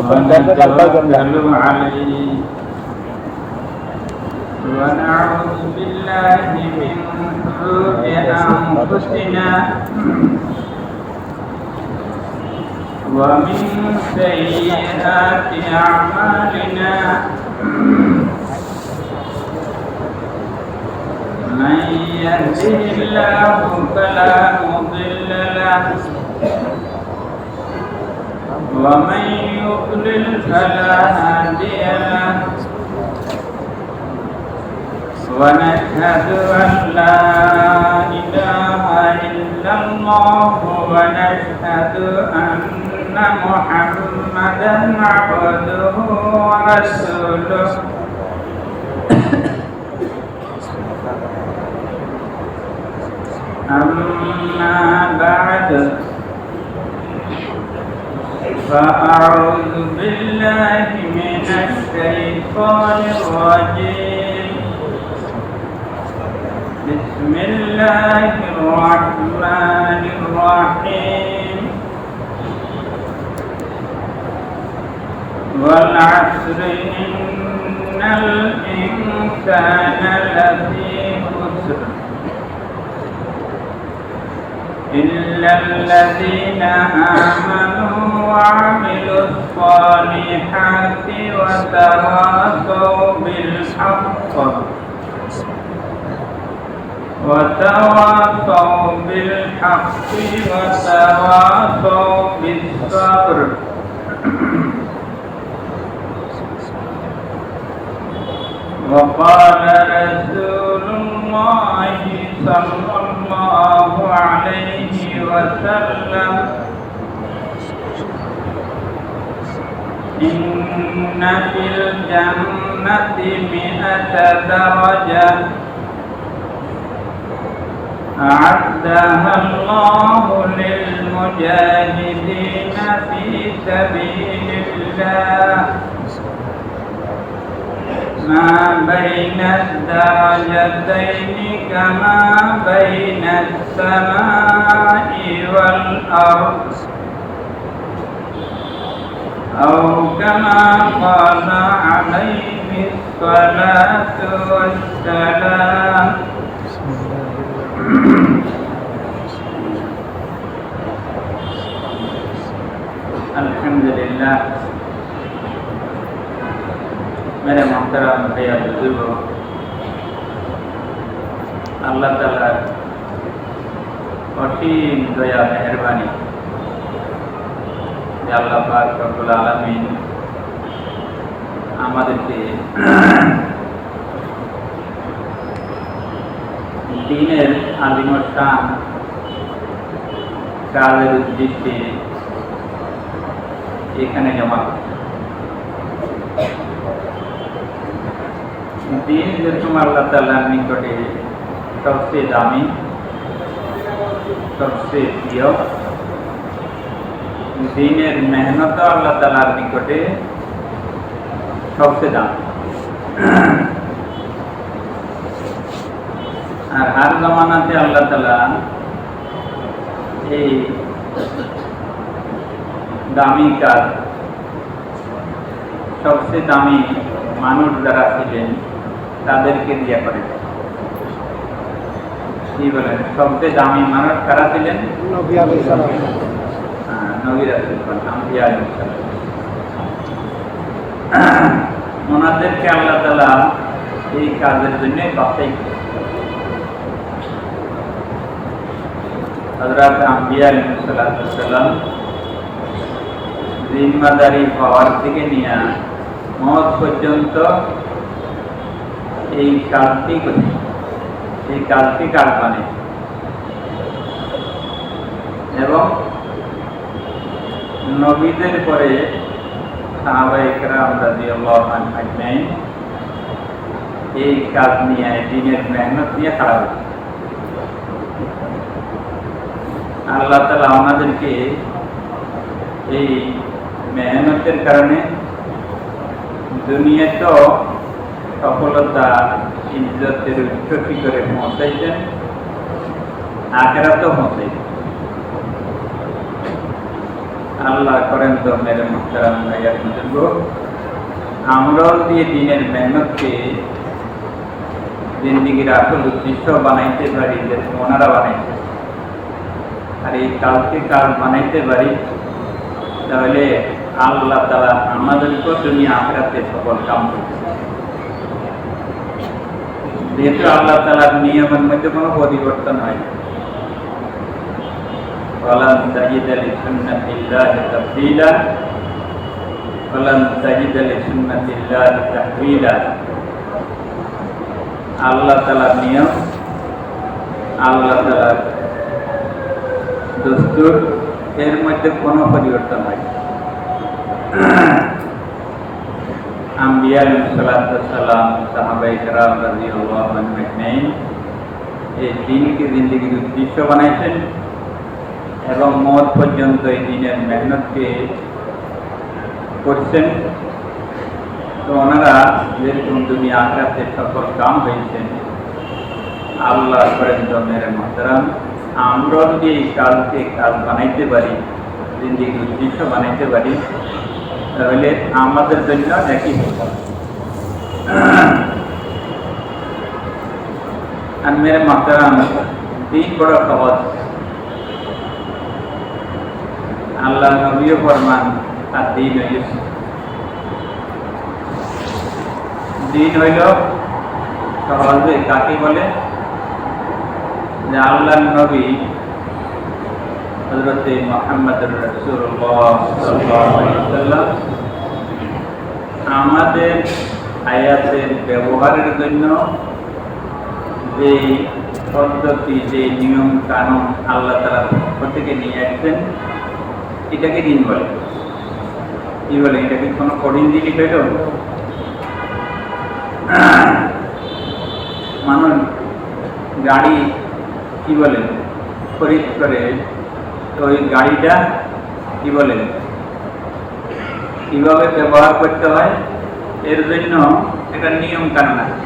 ونتوكل عليه ونعوذ بالله من شرور أنفسنا ومن سيئات أعمالنا من يهده الله فلا مضل له ومن يضلل فلا هادي له ونشهد أن لا إله إلا الله ونشهد أن محمدا عبده ورسوله أما بعد فأعوذ بالله من الشيطان الرجيم بسم الله الرحمن الرحيم والعصر إن الإنسان لفي خسر إلا الذين آمنوا وعملوا الصالحات وتواصوا بالحق وتواصوا بالصبر وقال رسول الله صلى الله عليه وسلم إن في الجنة 100 درجة أعدها الله للمجاهدين في سبيل الله ما بين الدرجتين كما بين السماء والأرض أو كما قال عليه الصلاة والسلام الحمد لله मेरे मोहतरम भैया बुजुर्गों, अल्लाह ताला অসীম দয়া মেহেরবানি যে আল্লাহ পাক রব্বুল আলামিন আমাদেরকে দ্বীনের আলিমশান কাজের উদ্দেশ্যে এখানে জমা করছে। দিন যেরকম আল্লাহ তাআলার নিকটে সবচেয়ে দামি, সবচেয়ে প্রিয়, দিনের মেহনত আল্লাহ তাআলার নিকটে সবচেয়ে দামি। আর হার জামানাতে আল্লাহ তাআলা এই দামি কাজ, সবচেয়ে দামি মানুষ যারা ছিলেন তাদেরকে দিয়ে করে। কি বলেন, সবচেয়ে দামি মানুষ কারা ছিলেন? নবী আলাইহিস সালাম, নবী রাসূল, আম্বিয়া আলাইহিস সালাম। ওনাদেরকে আল্লাহ তাআলা এই কাজের জন্য বাছাই করেছেন। হযরত আম্বিয়া আলাইহিস সালাম জিম্মাদারি পাওয়ার থেকে নিয়ে মওত পর্যন্ত এই কাজটি করে, এই কাজটি কাজ মানে, এবং নবীদের পরে সাহাবায়ে কেরাম রাদিয়াল্লাহু আনহুম আজমাইন এই কাজ নিয়ে, দ্বীনের মেহনত নিয়ে খাড়া হয়েছে। আল্লাহ তাআলা আমাদেরকে এই মেহনতের কারণে দুনিয়াতেও সফলতা, ইজ্জতের উচ্চ শিখরে পৌঁছাইছেন, আখিরাতেও পৌঁছাইছেন। আল্লাহ করেন তো মেরে মুহতারাম ভাইয়া বুজুর্গ, আমরাও দিয়ে দিনের মেহনতকে জিন্দিগির আসল উদ্দেশ্য বানাইতে পারি, যে ওনারা বানাইতে, আর এই কালকে কাজ বানাইতে পারি, তাহলে আল্লাহ তাআলা আমাদেরকেও দুনিয়া আখিরাতে সফল কাম করবে। যেহেতু আল্লাহ তাআলার নিয়মের মধ্যে কোনো পরিবর্তন হয় না। ওয়ালান তাজিদা লিসুন্নাতিল্লাহি তাবদীলা ওয়ালান তাজিদা লিসুন্নাতিল্লাহি তাহওয়ীলা। আল্লাহ তাআলার নিয়ম, আল্লাহ তাআলার দস্তুর, এর মধ্যে কোনো পরিবর্তন হয় না। আম্বিয়া আলাইহিস সালাম, সাহাবায়ে কেরাম রাদিয়াল্লাহু আনহুম আজমাইন এই দিনকে জিন্দেগির উদ্দেশ্য বানাইছেন এবং মওত পর্যন্ত এই দিনের মেহনতকে করছেন। তো ওনারা যেরকম দুনিয়া আখিরাতে সফল কাম হয়েছেন, আল্লাহ করেন তো মেরে মুহতারাম, আমরা যদি এই কাজকে কাজ বানাইতে পারি, জিন্দেগির উদ্দেশ্য বানাইতে পারি, তাহলে আমাদের জন্য একই হবে। আর মেরে মুহতারাম, দিন বড় সহজ। আল্লাহ নবীও ফরমান, আর দিন হইল, দিন হইল সহজে। কাকে বলে? যে আল্লাহ নবী হযরত মুহাম্মদ রাসূলুল্লাহ সাল্লাল্লাহু আলাইহি ওয়াসাল্লাম আমাদের আয়াতের ব্যবহারের জন্য যে পদ্ধতি, যে নিয়ম কানুন আল্লাহ তাআলা পক্ষ থেকে নিয়ে আসছেন, এটাকে দিন বলে। কি বলে? এটাকে কোনো কঠিন জিনিস হইল? মানুষ গাড়ি কি বলে খরিদ করে, তো ওই গাড়িটা কি বলে কিভাবে ব্যবহার করতে হয়, এর জন্য একটা নিয়ম কানুন আছে।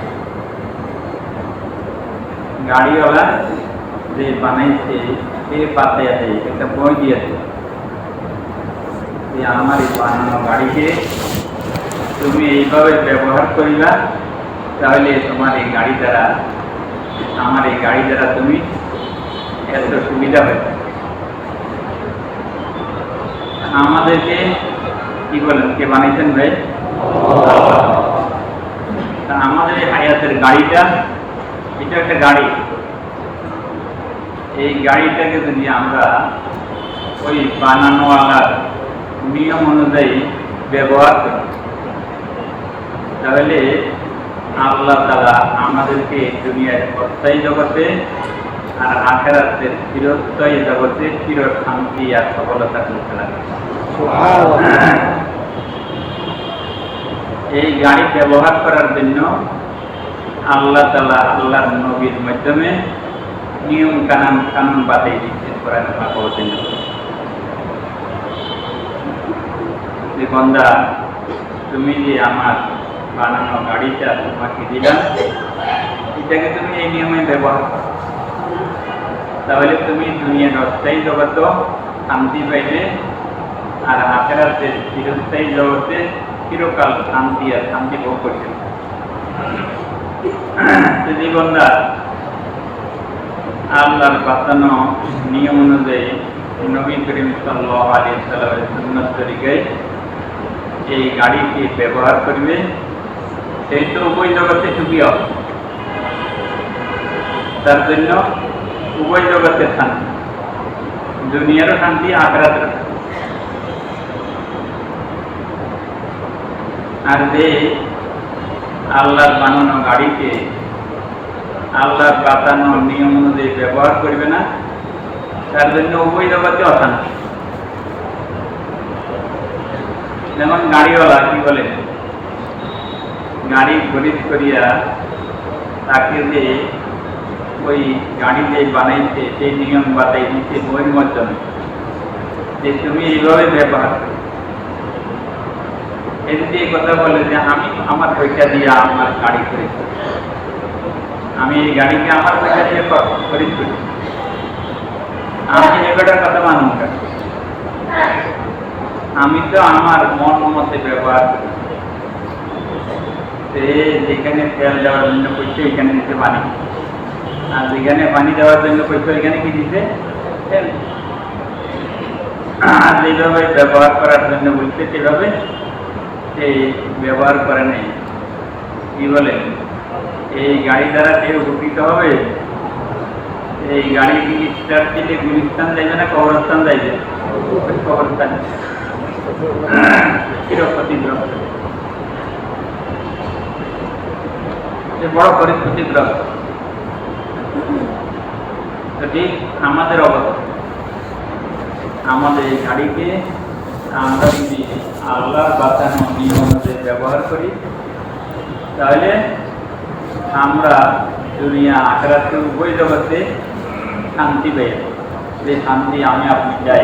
গাড়িওয়ালা যে বানাইছে সে পাতায় আছে, একটা বই দিয়েছে যে আমার এই বানানো গাড়িকে তুমি এইভাবে ব্যবহার করিবা, তাহলে তোমার এই গাড়ি দ্বারা, আমার এই গাড়ি দ্বারা তুমি এত সুবিধা হয়েছে। আমাদেরকে কি বলেন, কে বানাইছেন ভাই? আমাদের এই হায়াতের গাড়িটা, এটা একটা গাড়ি। এই গাড়িটাকে যদি আমরা ওই বানানোওয়ালার নিয়ম অনুযায়ী ব্যবহার করি, তাহলে আল্লাহ তাআলা আমাদেরকে দুনিয়ার অস্থায়ী জগতে আর আখিরাতের চিরস্থায়ী জগতে চির শান্তি আর সফলতা করতে লাগে। এই গাড়ি ব্যবহার করার জন্য আল্লাহ তাআলা আল্লাহর নবীর মাধ্যমে নিয়ম কানুন বাতাই দিচ্ছেন কোরআন পাক বলেন যে বান্দা, তুমি যে আমার বানানো গাড়িটা তোমাকে দিলাম, এটাকে তুমি এই নিয়মে ব্যবহার করো, তাহলে তুমি দুনিয়ার অস্থায়ী জগত শান্তি পাইবে আর আখিরাতের চিরস্থায়ী জগতে চিরকাল শান্তি আর শান্তি ভোগ করবে। যদি বান্দা আল্লাহর বাতানো নিয়ম অনুযায়ী নবী করিম সাল্লাল্লাহু আলাইহি ওয়াসাল্লামের সুন্নাত তরিকায় এই গাড়িকে ব্যবহার করবে, সেই তো উভয় জগতে সুখী হবে। তার জন্য উভয় জগতের শান্তি, দুনিয়ারও শান্তি, আখিরাতেরও শান্তি। আর যে আল্লাহর বানানো গাড়িকে আল্লাহর বাতানো নিয়ম অনুযায়ী ব্যবহার করবে না, তার জন্য উভয় জগতে অশান্তি। যেমন গাড়িওয়ালা কি বলে, গাড়ি খরিদ করিয়া তাকে যে ওই গাড়ি যে বানাইছে সেই নিয়ম বাতাই দিচ্ছে বইয়ের মাধ্যমে, যে তুমি এইভাবে ব্যবহার করো। এদিকে এই কথা বলে যে আমি আমার পয়সা দিয়ে আমার গাড়ি খরিদ করি, আমি এই গাড়িকে আমার পয়সা দিয়ে খরিদ করি, আমি এটার কথা মানুষ। আমি তো আমার মন মতে ব্যবহার করি। সে যেখানে তেল দেওয়ার জন্য করছে এখানে দিতে পানি, আর যেখানে পানি দেওয়ার জন্য করছে ওইখানে কি দিতে তেল। যেভাবে ব্যবহার করার জন্য বলছে সেভাবে সেই ব্যবহার করে নেই। কি বলে, এই গাড়ি দ্বারা যে উপকৃত হবে, এই গাড়ি স্টার্ট দিলে গুলিস্তান যাইবে না কবরস্থান যাইবে? কবরস্থান চিরক্ষতিগ্রস্ত, বড় পরিস্থিতিগ্রস্ত। ঠিক আমাদের অবস্থা, আমাদের এই গাড়িকে আমরা যদি আল্লাহর বাঁচানো নিয়ম অনুযায়ী ব্যবহার করি, তাহলে আমরা দুনিয়া আখেরাতে উভয় জগতে শান্তি পেয়ে, যে শান্তি আমি আপনি চাই,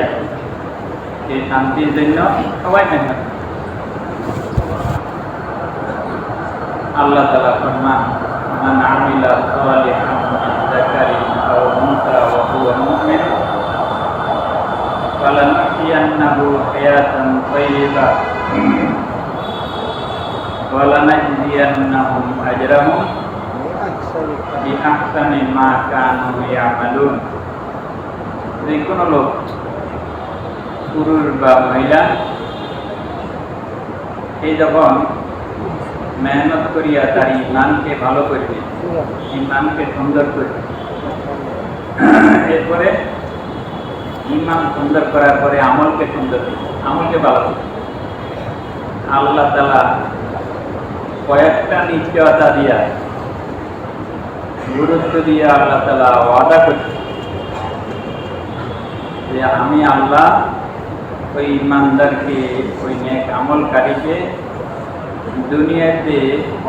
সেই শান্তির জন্য সবাই মেহনত। আল্লাহ তাআলা ফরমান, মান আমিলা সালিহান মিন যাকারিন আও উনসা ওয়া হুয়া মুমিন ফালানুহইয়ান্নাহু হায়াতান তাইয়্যিবা ওয়া লানাজজিয়ান্নাহুম আজরাহুম বিআহসানি মা কানু ইয়ামালুন। যে কোনো লোক, পুরুষ বা মহিলা, সে যখন মেহনত করিয়া তার ইমানকে ভালো করবে, ইমানকে সুন্দর করবে, এরপরে ইমান সুন্দর করার পরে আমলকে সুন্দর করবে, আমলকে ভালো করবে, আল্লাহ তাআলা কয়েকটা নিশ্চয়তা দিয়া, গুরুত্ব দিয়ে আল্লাহ তাআলা ওয়াদা করছে যে আমি আল্লাহ ওই ইমানদারকে, ওই নেক আমলকারীকে দুনিয়াতে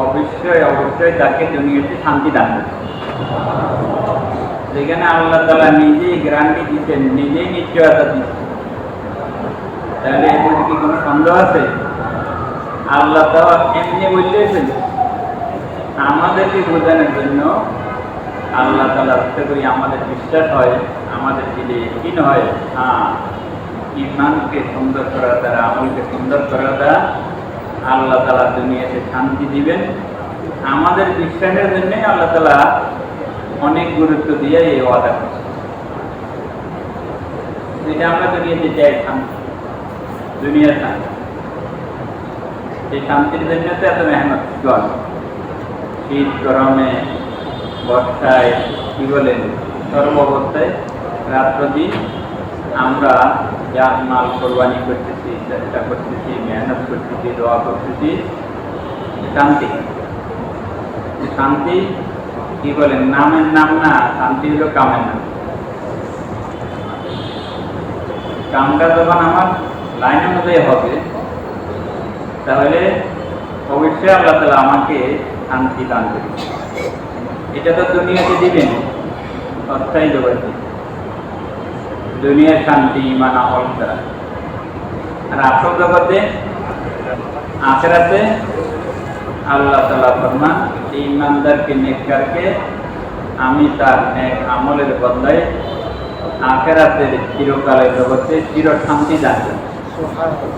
অবশ্যই অবশ্যই তাকে দুনিয়াতে শান্তি দান করবে। যেখানে আল্লাহ তাআলা নিজেই গ্যারান্টি দিচ্ছেন, নিজেই নিশ্চয়তা দিচ্ছেন, তাহলে এর মধ্যে কি কোনো সন্দেহ আছে? আল্লাহ তাআলা এমনি বলতেছেন, আমাদেরকে বোঝানোর জন্য আল্লাহ তাআলা আশা করি আমাদের বিশ্বাস হয়, আমাদের দিলে ইয়াকিন হয়, হ্যাঁ, ইমানকে সুন্দর করার দ্বারা, আমলকে সুন্দর করার দ্বারা আল্লাহ তাআলা দুনিয়াতে শান্তি দিবেন। আমাদের বিশ্বাসের জন্য আল্লাহ তাআলা অনেক গুরুত্ব দিয়ে এই ওয়াদা করছে। যেটা আমরা দুনিয়াতে চাই, শান্তি, দুনিয়ার শান্তি, এই শান্তির জন্য তো এত মেহনত করে, শীত গরমে বর্ষায়, কি বলেন, সর্ব অবস্থায় রাত্র দিন আমরা জান মাল কোরবানি করতেছি, চেষ্টা করতেছি, মেহনত করতেছি, দোয়া করতেছি, শান্তি। শান্তি কি বলেন, নামের নাম না, শান্তি হলো কামের নাম। কামটা যখন আমার লাইন অনুযায়ী হবে, তাহলে অবশ্যই আল্লাহ তাআলা আমাকে শান্তি দান করবে। এটা তো দুনিয়াতে দিবেন, অস্থায়ী জগতে, দুনিয়ার শান্তি ইমান আমল দ্বারা। আর আসল জগতে আখিরাতে আল্লাহ তাআলা ফরমান, এই ইমানদারকে, নেককারকে আমি তার নেক আমলের বদলায় আখিরাতের চিরকালের জগতে চির শান্তি দান করব।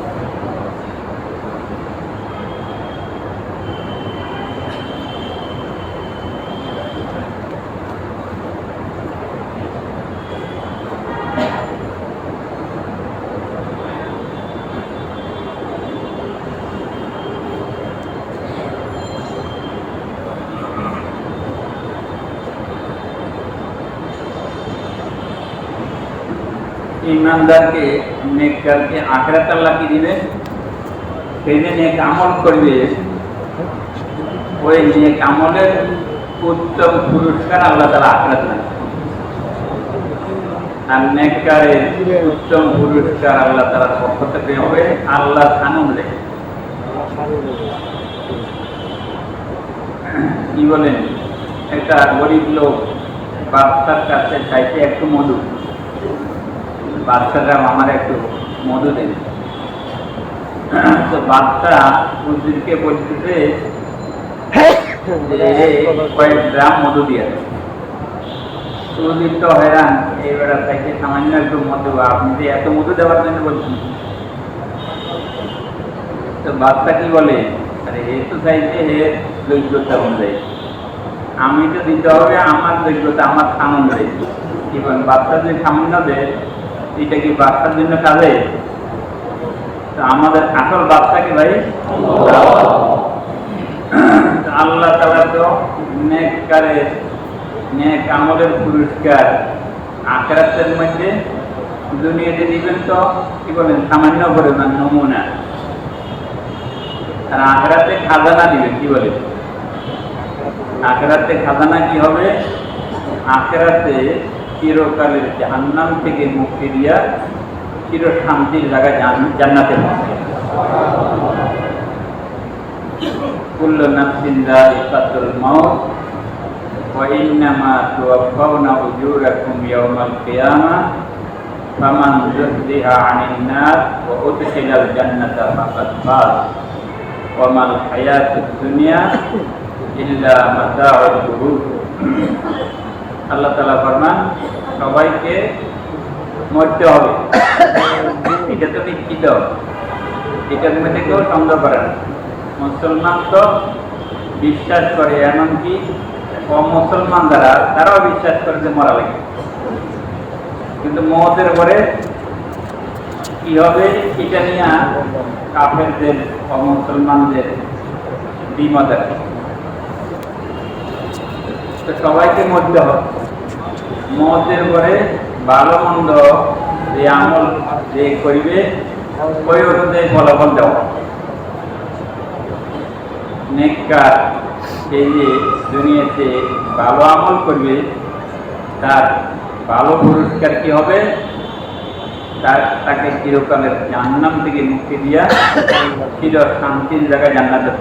ইমানদারকে, নেককারকে আখিরাত আল্লাহ কি দিবে? সেই যে নেক আমল করবে, ওই নেক আমলের উত্তম পুরস্কার আল্লাহ তাআলা আখিরাত দেন। আর নেককারের উত্তম পুরস্কার আল্লাহ তাআলার পক্ষ থেকে হবে আল্লাহর আনন্দে। কি বলেন, একটা গরিব লোক বাচ্চার কাছে চাইছে একটু মধু, বাচ্চাটা আমার একটু মধু দেবে। তো বাচ্চা উদ্দিনকে বলতেছে যে কয়েক গ্রাম মধু দিয়ে। উদ্দিন তো হয়রান, এইবার চাইছে সামান্য একটু মধু, আপনি যে এত মধু দেওয়ার জন্য বলছেন। তো বাচ্চা কি বলে, আরে এ তো চাইছে এর যোগ্যতা অনুযায়ী, আমি তো দিতে হবে আমার যোগ্যতা আমার সামনে। কি বলেন, বাচ্চা যদি সামনে দেয় এটা কি বাচ্চার জন্য কাজে? তো আমাদের আসল বাচ্চা কি ভাই? আল্লাহ তাআলা তো নেক আমলের পুরস্কার আখিরাতের মধ্যে দুনিয়াতে দিবেন, তো কি বলেন সামান্য পরিমাণ নমুনা, আর আখিরাতে খাজানা দিবেন। কি বলে, আখিরাতে খাজানা কি হবে? আখিরাতে চিরকালের জাহান্নাম থেকে মুক্তি দিয়া চির শান্তির জায়গা জান্নাতে পৌঁছে। কুল্লু নাফসিন যায়িকাতুল মাউত ওয়া ইন্নামা তুওয়াফাউনা উজুরাকুম ইয়াওমাল কিয়ামাহ ফামান যুহজিহা আনিন নার ওয়া উদখিলাল জান্নাতা ফাকাদ ফাজ ওয়া মাল হায়াতুদ দুনিয়া ইল্লা মাতাউল গুরুর। আল্লাহ তাআলা ফরমান, সবাইকে মরতে হবে, এটা তো নিশ্চিত, এটার মধ্যে কেউ সন্দেহ করে না। মুসলমান তো বিশ্বাস করে, এমনকি অমুসলমান যারা তারাও বিশ্বাস করে যে মরা লাগে, কিন্তু মওতের পরে কি হবে এটা নিয়ে কাফেরদের অমুসলমানদের দ্বিমত আছে। তো সবাইকে মরতে হবে, মওতের পরে ভালো মন্দ যে আমল যে করিবে ওই অনুযায়ী ফলাফল দেওয়া। নেককার এই যে দুনিয়াতে ভালো আমল করবে তার ভালো পুরস্কার কি হবে? তাকে চিরকালের জাহান্নাম থেকে মুক্তি দিয়া চির শান্তির জায়গায় জান্নাতে।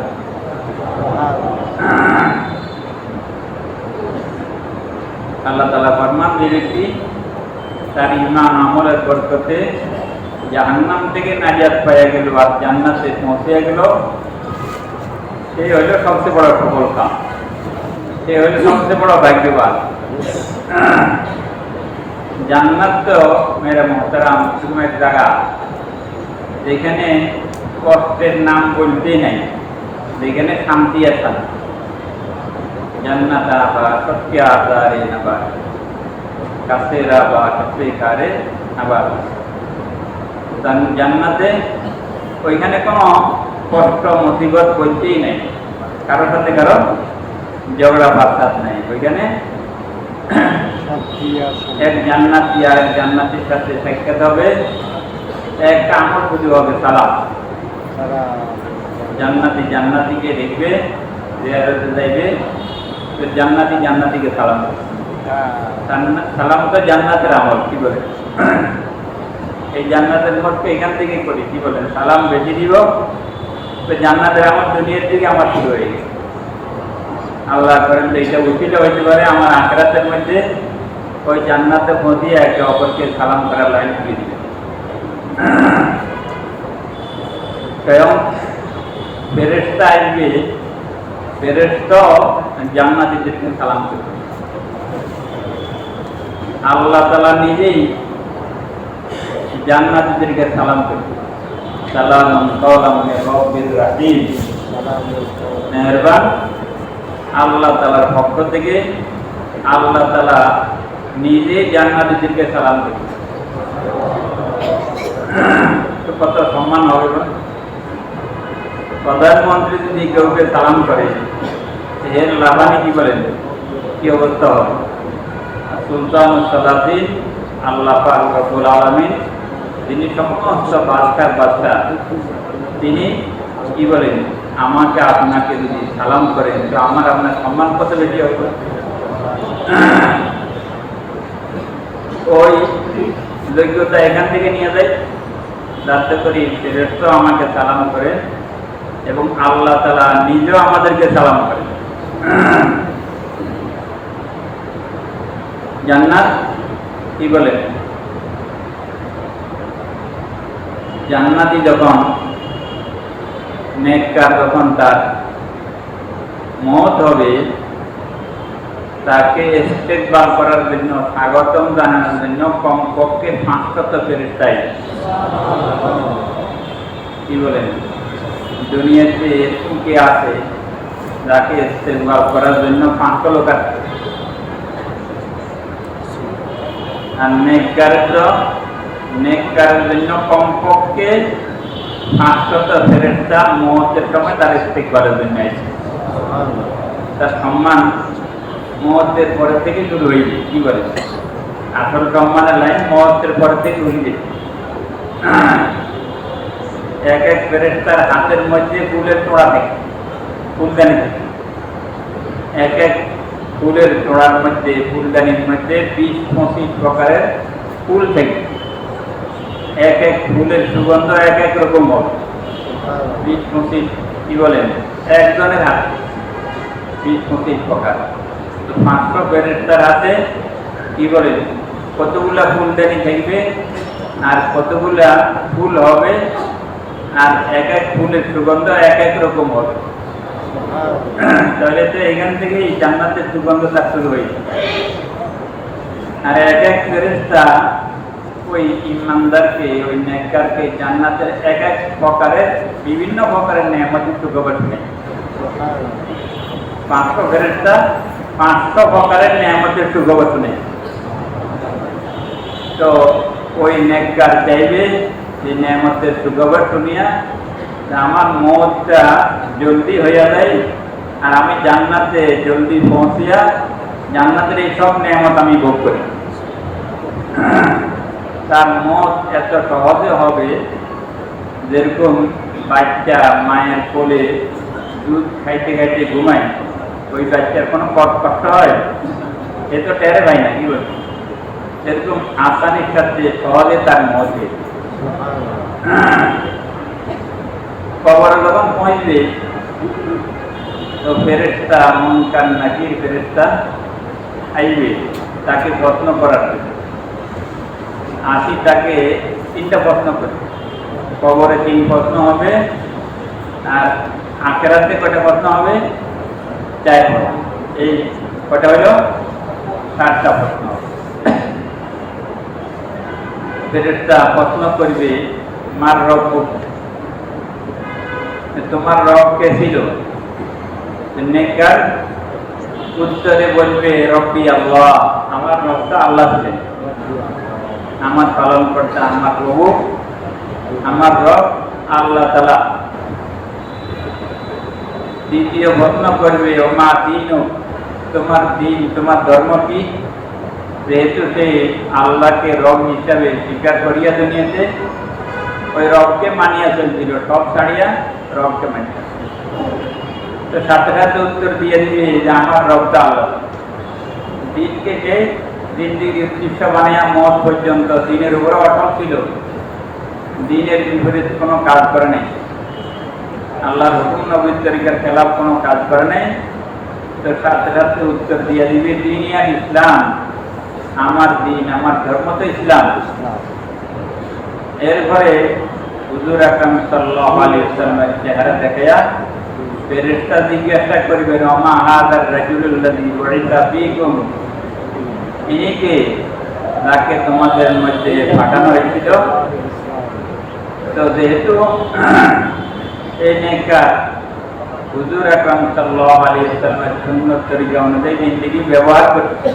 আল্লাহ তাআলা ফরমান, যে ব্যক্তি তার ঈমান আমলের বরকতে জাহান্নাম থেকে নাজাত পাইয়া গেল আর জান্নাতে পৌঁছে গেল, সেই হইল সবচেয়ে বড় সফল কাম, সে হইল সবচেয়ে বড় ভাগ্যবান। জান্নাত তো মেরে মোহতারাম শুধু এক জায়গা যেখানে কষ্টের নাম বলতেই নাই, যেখানে শান্তি আছে। জান্নাত আবার সত্যি আজারে আবার কাছের আবার সত্যি কারে আবার জান্নাতে ওইখানে কোনো কষ্ট মুসিবত বলতেই নাই, কারোর সাথে কারো ঝগড়া ফাসাদ নাই। ওইখানে এক জান্নাতি আর এক জান্নাতির সাথে সাক্ষাৎ হবে, একটা আমল শুধু হবে সালাম। জান্নাতি জান্নাতিকে দেখবে, জিয়ারতে যাইবে, তো জান্নাতি জান্নাতিকে সালাম দেবে। সালাম তো জান্নাতের আমল। কি বলে, এই জান্নাতের মধ্যে এখান থেকে করি, কি বলেন, সালাম বেশি দিব তো জান্নাতের আমল দুনিয়ার দিকে আমার শুরু হয়ে গেছে। আল্লাহ করেন তো এইটা উচিত হইতে পারে আমার আখিরাতের মধ্যে ওই জান্নাতে পৌঁছিয়ে একে অপরকে সালাম করার লাইন খুলে দিবে। স্বয়ং ফেরেশতা আসবে, ফেরেশতা জান্নাতীদেরকে সালাম করবে। আল্লাহ তাআলা নিজেই জান্নাতীদেরকে সালাম করবে, সালামুন কাওলাম মির রাব্বির রাহিম। মেহেরবান আল্লাহ তাআলার পক্ষ থেকে আল্লাহ তাআলা নিজে জান্নাতীদেরকে সালাম করবে। তো কত সম্মান হবে। প্রধানমন্ত্রী যদি কাউকে সালাম করে, এর লাভানি কি বলেন, কি অবস্থা হবে? সুলতানুস সালাতিন আল্লাহ পাক রব্বুল আলামিন, তিনি সমস্ত বাদশার বাদশা, তিনি কি বলেন, আমাকে আপনাকে যদি সালাম করেন তো আমার আপনার সম্মান কত বেশি হবে। ওই যোগ্যতা এখান থেকে নিয়ে যায়, যাতে করি ফেরেশতা আমাকে সালাম করে এবং আল্লাহ তাআলা নিজেও আমাদেরকে সালাম করে। জান্নাত কি বলে, জান্নাতি যখন নেককার যখন তার মওত হবে, তাকে ইস্তেকবাল করার জন্য, স্বাগতম জানানোর জন্য কমপক্ষে 500 ফেরেশতা কি বলেন দুনিয়াতে এরকম কে আছে যাকে ইস্তেগফার করার জন্য 500 লোক আছে? আর নেককারের জন্য কমপক্ষে 500টা ফেরেশতা মুহূর্তের সময় তার ইস্তেগফারের জন্য আসে। তার সম্মান মুহূর্তের পরে থেকে শুরু হয়ে যায়। কি বলে? আসল সম্মানের লাইন মুহূর্তের পরে থেকে শুরু হয়ে এক এক ফেরেশতার হাতের মধ্যে ফুলের তোড়া থাকে, ফুলদানি থাকে। এক এক ফুলের তোড়ার মধ্যে, ফুলদানির মধ্যে 20-25 প্রকারের ফুল থাকে। এক এক ফুলের সুগন্ধ এক এক রকম হবে। 20-25 কি বলেন? একজনের হাতে 20-25 প্রকার। তো 500 ফেরেশতার হাতে কি বলেন কতগুলা ফুলদানি থাকবে আর কতগুলা ফুল হবে, আর এক এক ফুলের সুগন্ধ এক এক রকম হবে। তাহলে তো এখান থেকেই জান্নাতের সুগন্ধটা শুরু হয়ে যায়। আর এক এক ফেরেশতা ওই ইমানদারকে, ওই নেককারকে জান্নাতের এক এক প্রকারের বিভিন্ন প্রকারের নেয়ামতের সুখবর নেয়। 500 ফেরেশতা 500 প্রকারের নেয়ামতের সুখবর নেয়। তো ওই নেককার চাইবে যে নেয়ামতের সুখবর শুনিয়া আমার মওতটা জলদি হইয়া যায় আর আমি জান্নাতে জলদি পৌঁছিয়া জান্নাতের এই সব নেয়ামত আমি ভোগ করি। তার মত এত সহজে হবে যেরকম বাচ্চা মায়ের কোলে দুধ খাইতে খাইতে ঘুমায়, ওই বাচ্চার কোনো কষ্ট হয়? এ তো টেরে ভাই না, কি বলছে? সেরকম আসানির সাথে সহজে তার মতে কবরে যখন পৌঁছবে তো ফেরেশতা মুনকার নাকির ফেরেশতা আইবে তাকে প্রশ্ন করার জন্য। আসি তাকে 3টা প্রশ্ন করবে। কবরে 3 প্রশ্ন হবে, আর আখিরাতে কয়টা প্রশ্ন হবে? 4 প্রশ্ন। এই কয়টা হলো? 7টা প্রশ্ন হবে। ফেরেশতা প্রশ্ন করবে মার রব, তোমার রব কে ছিল? নেককার উত্তরে বলবে রব্বি আল্লাহ, আমার রবটা আল্লাহ ছিলেন, আমার পালন কর্তা, আমার প্রভু, আমার রব আল্লাহ তাআলা। দ্বিতীয় প্রশ্ন করবে ও মা দিন, তোমার দিন, তোমার ধর্ম কি? যেহেতু সে আল্লাহকে রব হিসাবে স্বীকার করিয়া দুনিয়াতে ওই রবকে মানিয়া চলছিল, সব ছাড়িয়া রবকে মানিয়া। তো সাথে সাথে উত্তর দিয়ে দিবে যে আমার রবটা আল্লাহ। দিনকে যে জিন্দিগির উদ্দেশ্য বানিয়া মত পর্যন্ত দিনের উপরে অটল ছিল, দিনের বিপরীত কোনো কাজ করে নাই, আল্লাহর হুকুম নবীর তরিকার খেলাফ কোনো কাজ করে নাই। তো সাথে সাথে উত্তর দিয়ে দিবে দিনিয়া ইসলাম, আমার দিন, আমার ধর্ম তো ইসলাম। এরপরে হুজুর আকরাম সাল্লাল্লাহু আলাইহি ওয়াসাল্লামের চেহারা দেখায়া ফেরেশতা জিজ্ঞাসা করবেন ওমা হাযার রাজুলুল্লাযী বুইসা ফীকুম, ইনি কে যাকে তোমাদের মধ্যে পাঠানো হয়েছিল? তো যেহেতু এই নেককার হুজুর আকরাম সাল্লাল্লাহু আলাইহি ওয়াসাল্লামের সুন্নাত তরিকা অনুযায়ী জিন্দেগি ব্যবহার করছে,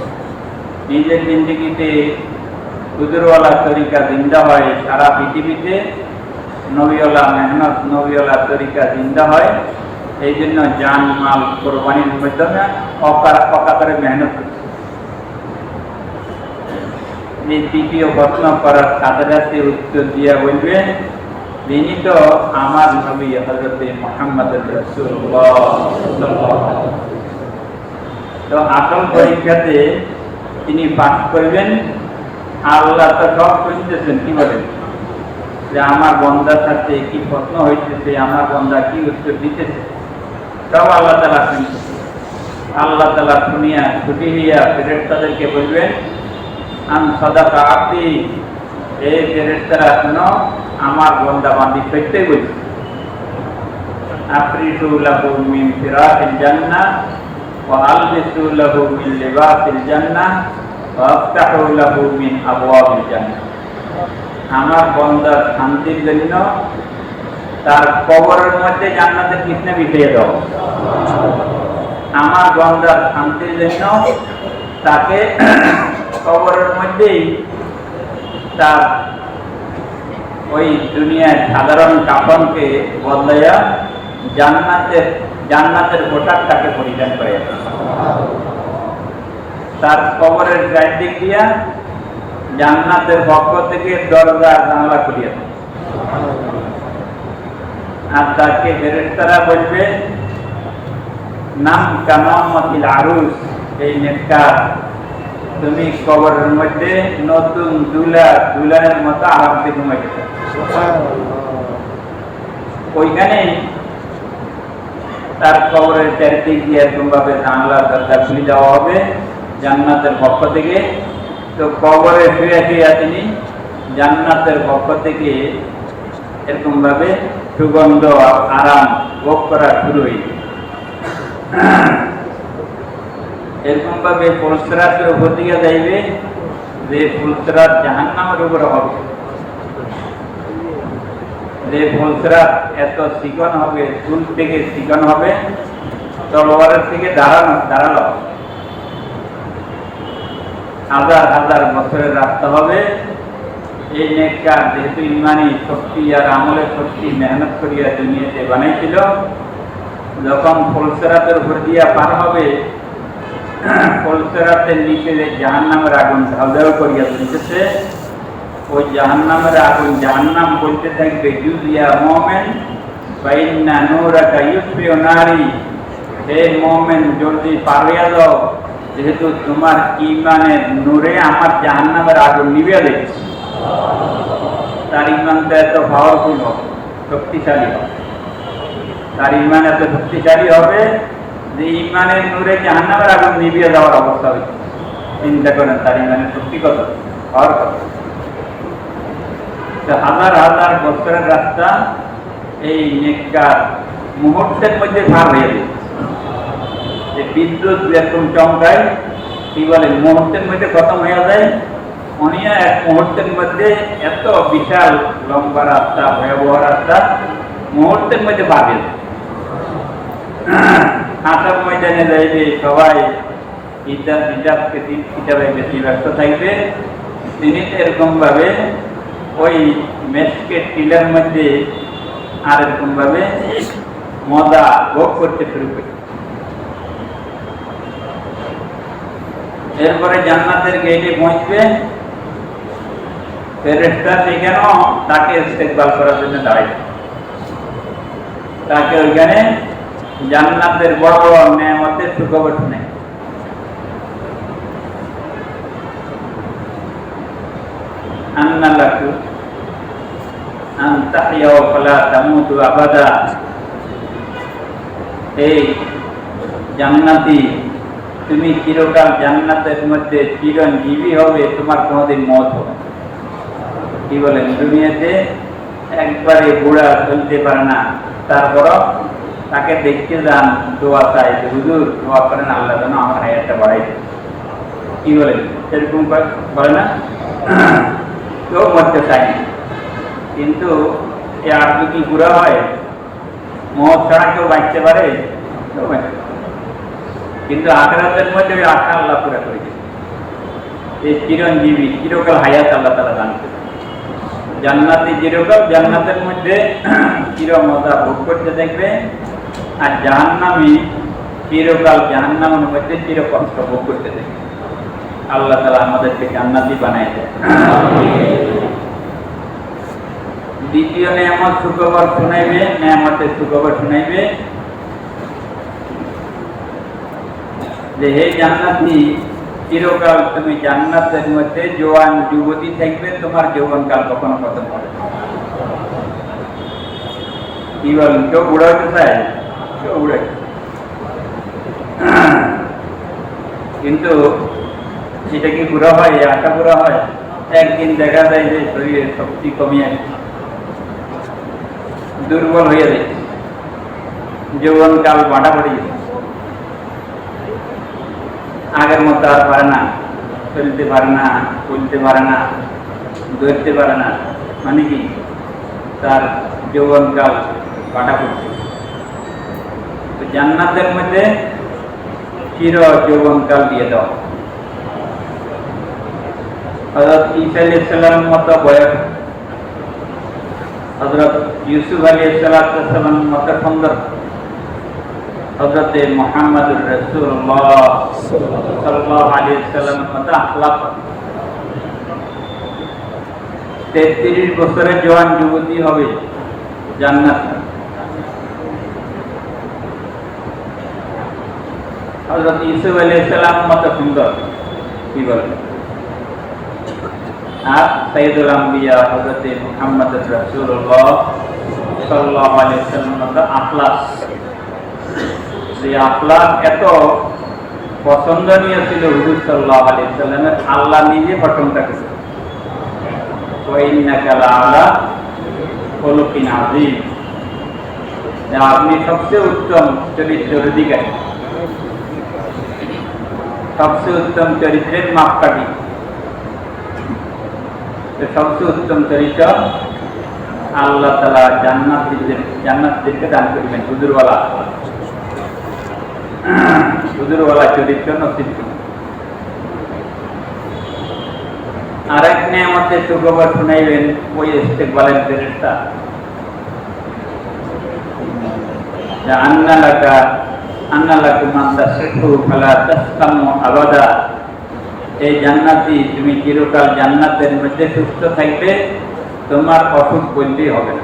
নিজের জিন্দেগিতে হুজুরওয়ালা তরিকা জিন্দা হয়, সারা পৃথিবীতে নবীওয়ালা মেহনত, নবীওয়ালা তরিকা জিন্দা হয়। এই জন্য জান মাল কোরবানির মাধ্যমে অকাতরে মেহনত করছে। এই তৃতীয় প্রশ্ন করার সাথে সাথে উত্তর দিয়া বলবে তিনি তো আমার নবী হযরত মুহাম্মদ রাসূলুল্লাহ সাল্লাল্লাহু আলাইহি ওয়াসাল্লাম। তো আসল পরীক্ষাতে তিনি পাস করবেন। আল্লাহ তো সব শুনতেছেন, কি বলেন যে আমার বন্দার সাথে কি প্রশ্ন হইতেছে, আমার বন্দা কি উত্তর দিতেছে, সব আল্লাহ তাআলা শুনতেছেন। আল্লাহ তাআলা শুনিয়া ছুটি হইয়া ফেরেশতাদেরকে বলবেন আন সাদাকা আব্দি, এই ফেরেশতারা শুনো, আমার বন্দা বান্দি সত্যই বলছে। আফরিশু লাহু মিন ফিরাশিল জান্নাহ ওয়া আলবিসু লাহু মিন লিবাসিল জান্নাহ ওয়া আফতাহু লাহু মিন আবওয়াবিল জান্নাহ। আমার বন্দার শান্তির জন্য তার কবরের মধ্যে জান্নাতের কৃষ্ণা বিছিয়ে দাও। আমার বান্দার শান্তির জন্য তাকে কবরের মধ্যেই তার ওই দুনিয়ার সাধারণ কাফনকে বদলাইয়া জান্নাতের পোশাক তাকে পরিধান করে, তার কবরের চারদিক দিয়া জান্নাতের পক্ষ থেকে দরজা জানালা খুলিয়া দেয়। আর তাকে ফেরেশতারা বলবে, নাম কানামাতিল আরুস, এই নেককার তুমি কবরের মধ্যে নতুন দুলানের মতো আরামসে ঘুমাইতে। ওইখানে তার কবরের চারিদিক দিয়ে এরকম ভাবে জানলা দরজা খুলে দেওয়া হবে জান্নাতের পক্ষ থেকে। তো কবরে শুয়ে শুয়ে তিনি জান্নাতের পক্ষ থেকে এরকম ভাবে সুগন্ধ আরাম ভোগ করা শুরু হয়েছে। এরকম ভাবে ফুলসরাতের উপর দিকে যাইবে, যে ফুলসরাত জাহান্নামের উপরে হবে, যে ফুলসরাত এত চিকন হবে, চুল থেকে চিকন হবে, তলোয়ারের থেকে দাঁড়ালো হাজার হাজার বছরের রাস্তা হবে। এই নেককার যেহেতু ইমানি শক্তি আর আমলের শক্তি মেহনত করিয়া দুনিয়াতে বানাইছিল, যখন ফুলসরাতের উপর দিয়া পার হবে, ফুলসরাতের নিচে যে জাহান্নামের আগুন ঢাল করিয়া দিতেছে, ওই জাহান্নামের আগুন জাহান্নাম বলতে থাকবে, জুলিয়া মুমিন ফাইন্না নূরাকা ইউফিউ নারি, হে মুমিন জলদি পার হইয়া যাও, যেহেতু তোমার ঈমানের নূরে আমার জাহান্নামের আগুন নিভিয়ে দিচ্ছে। তার ঈমানটা এত পাওয়ারফুল হবে, শক্তিশালী হবে, তার ঈমান এত শক্তিশালী হবে যে ঈমানের নূরে জাহান্নামের আগুন নিভিয়ে যাওয়ার অবস্থা হয়েছে। চিন্তা করেন তার ঈমানের শক্তি কত, পাওয়ার কত। হাজার হাজার বছরের রাস্তা এই নেককার মুহূর্তের মধ্যে পার হয়ে যাচ্ছে। যে বিদ্যুৎ যেরকম চমকায়, কি বলে, মুহূর্তের মধ্যে খতম হয়ে যায়, অনিয়া এক মুহূর্তের মধ্যে এত বিশাল লম্বা রাস্তা, ভয়াবহ রাস্তা মুহূর্তের মধ্যে পাবে। হাঁটার ময়দানে যাইবে, সবাই হিসাবে বেশি ব্যস্ত থাকবে। তিনি এরকম ভাবে ওই মেসকে টিলার মধ্যে আর এরকম ভাবে মজা ভোগ করতে শুরু করে। এরপরে জান্নাতের গেটে পৌঁছবে, ফেরেশতা সেখানেও তাকে ইস্তেকবাল করার জন্য দাঁড়াইবে। তাকে ওইখানে জান্নাতের বড় বড় নেয়ামতের সুখবর শুনে। আন্না লাকু আন তাহইয়া ফালা তামুতু আবাদা, এই জান্নাতি তুমি চিরকাল জান্নাতের মধ্যে চিরঞ্জীবী হবে, তোমার কোনোদিন মত হবে। কি বলেন, দুনিয়াতে একবারে বুড়া চলতে পারে না, তারপরও তাকে দেখতে যান, দোয়া চাই, হুজুর দোয়া করেন আল্লাহ যেন আমার হায়াতটা বাড়াই দেয়। কি বলেন, সেরকম বলে না, কেউ মরতে চাই না, কিন্তু এ আর যদি বুড়া হয়, মত ছাড়া কেউ বাঁচতে পারে? কিন্তু আখিরাতের মধ্যে ওই আশা আল্লাহ পুরা করে দিবে। এই চিরঞ্জীবী চিরকাল হায়াত আল্লাহ তাআলা দান করে। জান্নাতি চিরকাল জান্নাতের মধ্যে চির মজা ভোগ করতে দেখবে, আর জাহান্নামী চিরকাল জাহান্নামের মধ্যে চির কষ্ট ভোগ করতে দেখবে। আল্লাহ তাআলা আমাদেরকে জান্নাতি বানায় দেয়। দ্বিতীয় নেয়ামত সুখবর শুনাইবে, নেয়ামতের সুখবর শুনাইবে যে হে জান্নাতি, চিরকাল তুমি জান্নাতের মধ্যে জওয়ান যুবতী থাকবে, তোমার যৌবনকাল কখনো খতম হবে না। কি বলেন, কেউ বুড়া হতে চায়? কেউ বুড়ে, কিন্তু সেটা কি বুড়া হয়? আশা বুড়া হয়? একদিন দেখা যায় যে শরীরের শক্তি কমিয়ে দুর্বল হয়ে যায়, যৌবনকাল বাড়াবাড়ি, আগের মতো আর পারে না, চলতে পারে না, চলতে পারে না, ধরতে পারে না। মানে কি, তার যৌবনকাল কাটা করছে। তো জান্নাতের মধ্যে চির যৌবনকাল দিয়ে দাও। হযরত ঈসা আলাইহিস সালামের মতো বয়স, হযরত ইউসুফ আলাইহিস সালামের মতো সুন্দর, হযরত মুহাম্মদুর রাসূলুল্লাহ সাল্লাল্লাহু আলাইহি ওয়াসাল্লামের মতো আখলাক। 33 বছরের জওয়ান যুবতী হবে জান্নাত। হযরত ইউসুফ আলাইহিস সালামের মতো সুন্দর, কি বলেন? আর সাইয়্যিদুল আম্বিয়া হযরত মুহাম্মদুর রাসূলুল্লাহ সাল্লাল্লাহু আলাইহি ওয়াসাল্লামের মতো আখলাক। এই আখলাক এত পছন্দনীয় ছিল হুজুর সাল্লাল্লাহু আলাইহি ওয়াসাল্লামের, আল্লাহ নিজে প্রশংসা করেছেন, ওয়া ইন্নাকা লাআলা খুলুকিন আযীম। আপনি সবচেয়ে উত্তম চরিত্রের অধিকারী, সবচেয়ে উত্তম চরিত্রের মাপকাঠি। সবচেয়ে উত্তম চরিত্র আল্লাহ তাআলা জান্নাতীদেরকে দান করবেন। হুজুরওয়ালা চরিত্র নসিব করবেন। আরেক নেয়ামতের সুখবর শুনাইবেন ওই ইস্তেকবালের ফেরেশতা, আন্না লাকুম আন তাসিহু ফালা তাসকামু আবাদা। এই জান্নাতি, তুমি চিরকাল জান্নাতের মধ্যে সুস্থ থাকবে, তোমার অসুখ বললেই হবে না।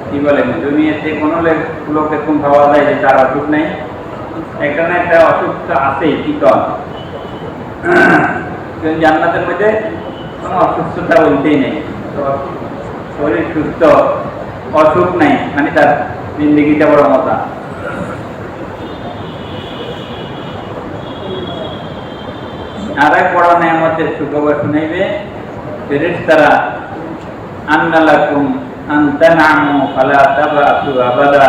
কি বলেন? দুনিয়াতে কোনো লোক এরকম পাওয়া যায় যে তার অসুখ নেই? একটা না একটা অসুখ তো আছেই, কি কর। জান্নাতের মধ্যে কোনো অসুস্থতা বলতেই নেই, শরীর সুস্থ, অসুখ নাই, মানে তার জিন্দগিটা বড় মজা। আর এক বড় নেয়ামতের সুখবর শুনাইবে ফেরেশতারা, আন্না লাকুম আন তানআমু ফালা তাবআসু আবাদা।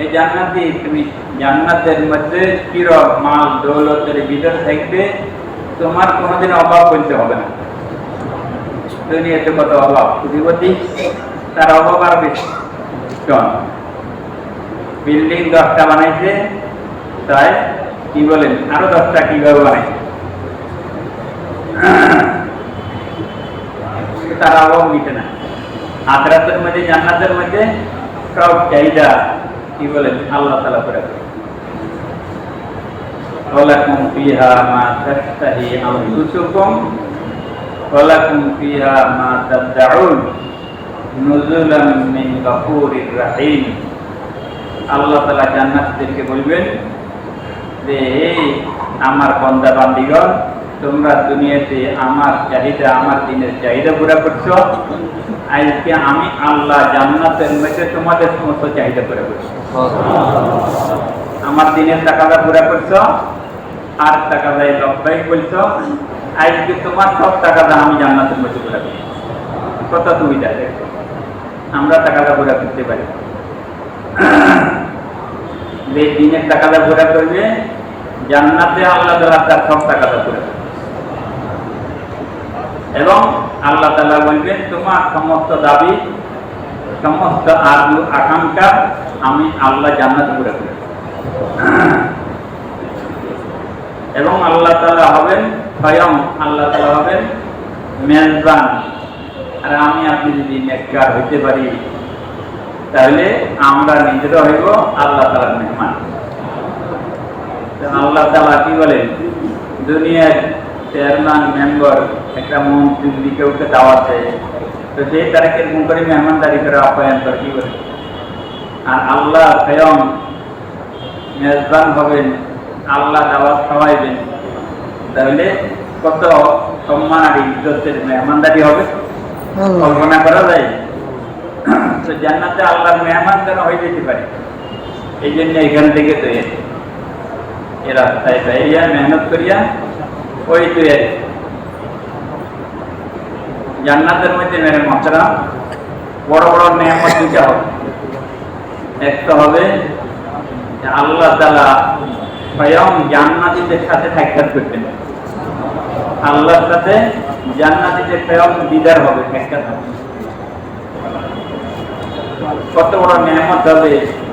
এই জান্নাতি, তুমি জান্নাতের মধ্যে চির মাল দৌলতের ভিতর থাকবে, তোমার কোনোদিন অভাব বলতে হবে না। দুনিয়াতে কত অভাব, কোটিপতি, তার অভাব আর বেশি। বিল্ডিং 10টা বানাইছে, তাই কি বলেন আরো 10টা কিভাবে বানাইছে, তার অভাব মিটে না। আখিরাতের মধ্যে, জান্নাতের মধ্যে সব চাহিদা কি বলেন আল্লাহ তাআলা করে দেন। ওয়ালাকুম ফিহা মা তাশতাহি আনফুসুকুম ওয়ালাকুম ফিহা মা তাদউন নুজুলাম মিন গফুরির রহিম। আল্লাহ তাআলা জান্নাতীদেরকে বলবেন যে, এই আমার বান্দা বান্দীগণ, তোমরা দুনিয়াতে আমার চাহিদা, আমার দিনের চাহিদা পুরা করছো, আজকে আমি আল্লাহ জান্নাতের মধ্যে তোমাদের সমস্ত চাহিদা পুরা করছি। আমার দিনের টাকাটা পুরা করছো, আর টাকা দেয় লব্বাইক বলছো, আজকে তোমার সব টাকাটা আমি জান্নাতের মধ্যে পুরা করছি। কত সুবিধা দেখো, আমরা টাকাটা পুরা করতে পারি। যে দিনের টাকাটা পুরা করবে, জান্নাতে আল্লাহ তাআলা তার সব টাকাটা পুরা করবে। এবং আল্লাহ তাআলা বলবেন, তোমার সমস্ত দাবি, সমস্ত আরজু আকাঙ্ক্ষা আমি আল্লাহ জান্নাতে পুরা করব। এবং আল্লাহ তাআলা হবেন স্বয়ং, আল্লাহ তাআলা হবেন মেজবান। আর আমি আপনি যদি নেককার হইতে পারি, তাহলে আমরা নিজেরা হইব আল্লাহ তাআলার মেহমান। আল্লাহ তাআলা কি বলেন, দুনিয়ার চেয়ারম্যান, মেম্বার, একটা মন্ত্রী যদি কেউকে দাওয়াত দেয়, তো সেই তারিখে এরকম করে মেহমানদারি করে আপ্যায়ন করে, কি বলে। আর আল্লাহ স্বয়ং মেজবান হবেন, আল্লাহ দাওয়াত খাওয়াইবেন, তাহলে কত সম্মান আর ইজ্জতের মেহমানদারি হবে, কল্পনা করা যায়। তো জান্নাতে আল্লাহর মেহমান যেন হয়ে যেতে পারে, এই জন্য এখান থেকে তো এ রাস্তায় যাইয়া মেহনত করিয়া ওই তো জান্নাতের মধ্যে মেরে মশরা বড় বড় নেয়ামত দিতে হবে। একটা হবে আল্লাহ তাআলা স্বয়ং জান্নাতীদের সাথে সাক্ষাৎ করতেন, আল্লাহর সাথে জান্নাতীদের স্বয়ং দিদার হবে, সাক্ষাৎ হবে। কত বড় নেয়ামত হবে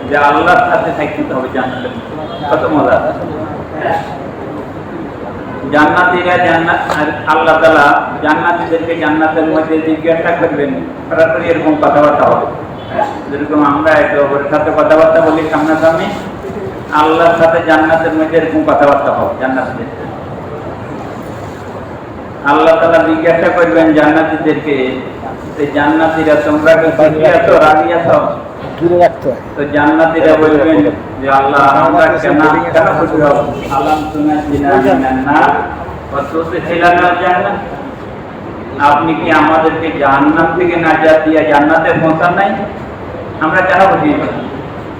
যে আল্লাহর সাথে থাকতে হবে জান্নাতে। কত মজা! জান্নাতীরা জান্নাত আর আল্লাহ তাআলা জান্নাতীদেরকে জান্নাতের মধ্যে জিজ্ঞাসা করবেন, সরাসরি এরকম কথাবার্তা হবে। যেরকম আমরা একে অপরের সাথে কথাবার্তা বলি সামনাসামনি, আল্লাহর সাথে জান্নাতের মধ্যে এরকম কথাবার্তা হবে জান্নাতীদের। আল্লাহ তাআলা জিজ্ঞাসা করবেন জান্নাতীদেরকে, যে জান্নাতীরা তোমরা কি খুশি আছো, রাজি আছো? তো জান্নাতীরা বলবেন যে আল্লাহ আমরা কেন খুশি হব? আলাম তুনাজ্জিনা মিনান নার ওয়া তুদখিলানা জান্নাত, আপনি কি আমাদেরকে জাহান্নাম থেকে নাজাত দিয়ে জান্নাতে পৌঁছান নাই? আমরা কেন খুশি হব?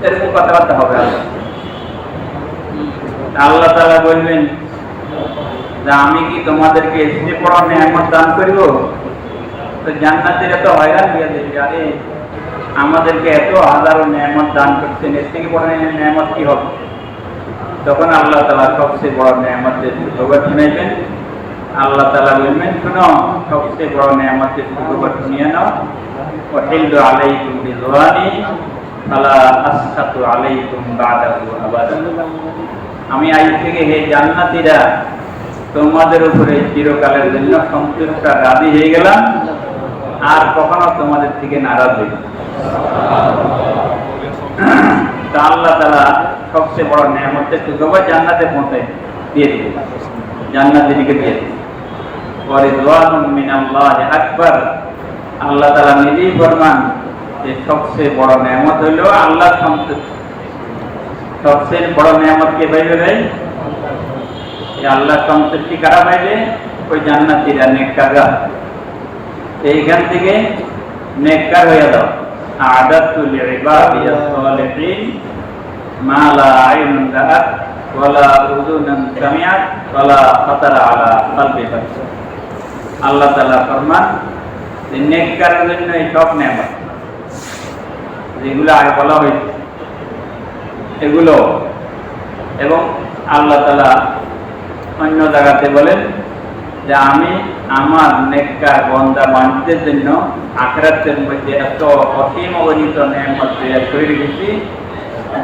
এরকম কথাবার্তা হবে। আল্লাহ তাআলা বলবেন যে আমি কি তোমাদেরকে এসে বড় নেয়ামত দান করিব? তো জান্নাতীরা তো হয়রান হয়ে যাবে, আরে আমাদেরকে এত হাজারো নেয়ামত দান করছেন, এর থেকে বড় নেয়ামত কি হবে? তখন আল্লাহ তাআলা সবচেয়ে বড় নেয়ামতের সুখবর শুনাইবেন। আল্লাহ তাআলা বলবেন, শোনো, সবচেয়ে বড় নেয়ামতের সুখবর শুনিয়ে নাও। ওয়াহিল্লু আলাইকুম রিজওয়ানি ফালা আসখাতু আলাইকুম বা'দাহু আবাদা, আমি আজ থেকে হে জান্নাতীরা তোমাদের উপরে চিরকালের জন্য সন্তুষ্ট রাজি হয়ে গেলাম, আর কখনো তোমাদের থেকে নারাজ হই। তা আল্লাহ তাআলা সবচেয়ে বড় নেয়ামতের সুখবর জান্নাতে পৌঁছে দিয়ে দিবে, জান্নাতীদেরকে দিয়ে দিবে। ওয়া রিদওয়ানুম মিনাল্লাহি আকবার, আল্লাহ তাআলা নিজেই ফরমান যে সবচেয়ে বড় নেয়ামত হলো আল্লাহর সন্তুষ্টি। সবচেয়ে বড় নেয়ামত কে পাইবে ভাই? আল্লাহর সন্তুষ্টি কারা পাইবে? ওই জান্নাতীরা, নেককাররা। এইখান থেকে নেককার হয়ে যাও। আ'দাতু লি'ইবাদিয়াস সালিহিন মা লা আইনুন রাআত ওয়া লা উযুনুন সামিআত ওয়া লা খাতারা আলা কলবি বাশার। আল্লাহ তাআলা ফরমান যে নেককারের জন্য এই সব নেয়ামত যেগুলো আগে বলা হয়েছে এগুলো, এবং আল্লাহ তাআলা অন্য জায়গাতে বলেন যে আমি আমার নেককার বান্দা বান্দীদের জন্য আখিরাতের মধ্যে এত অসীম অগণিত নেয়ামত তৈরি রেখেছি,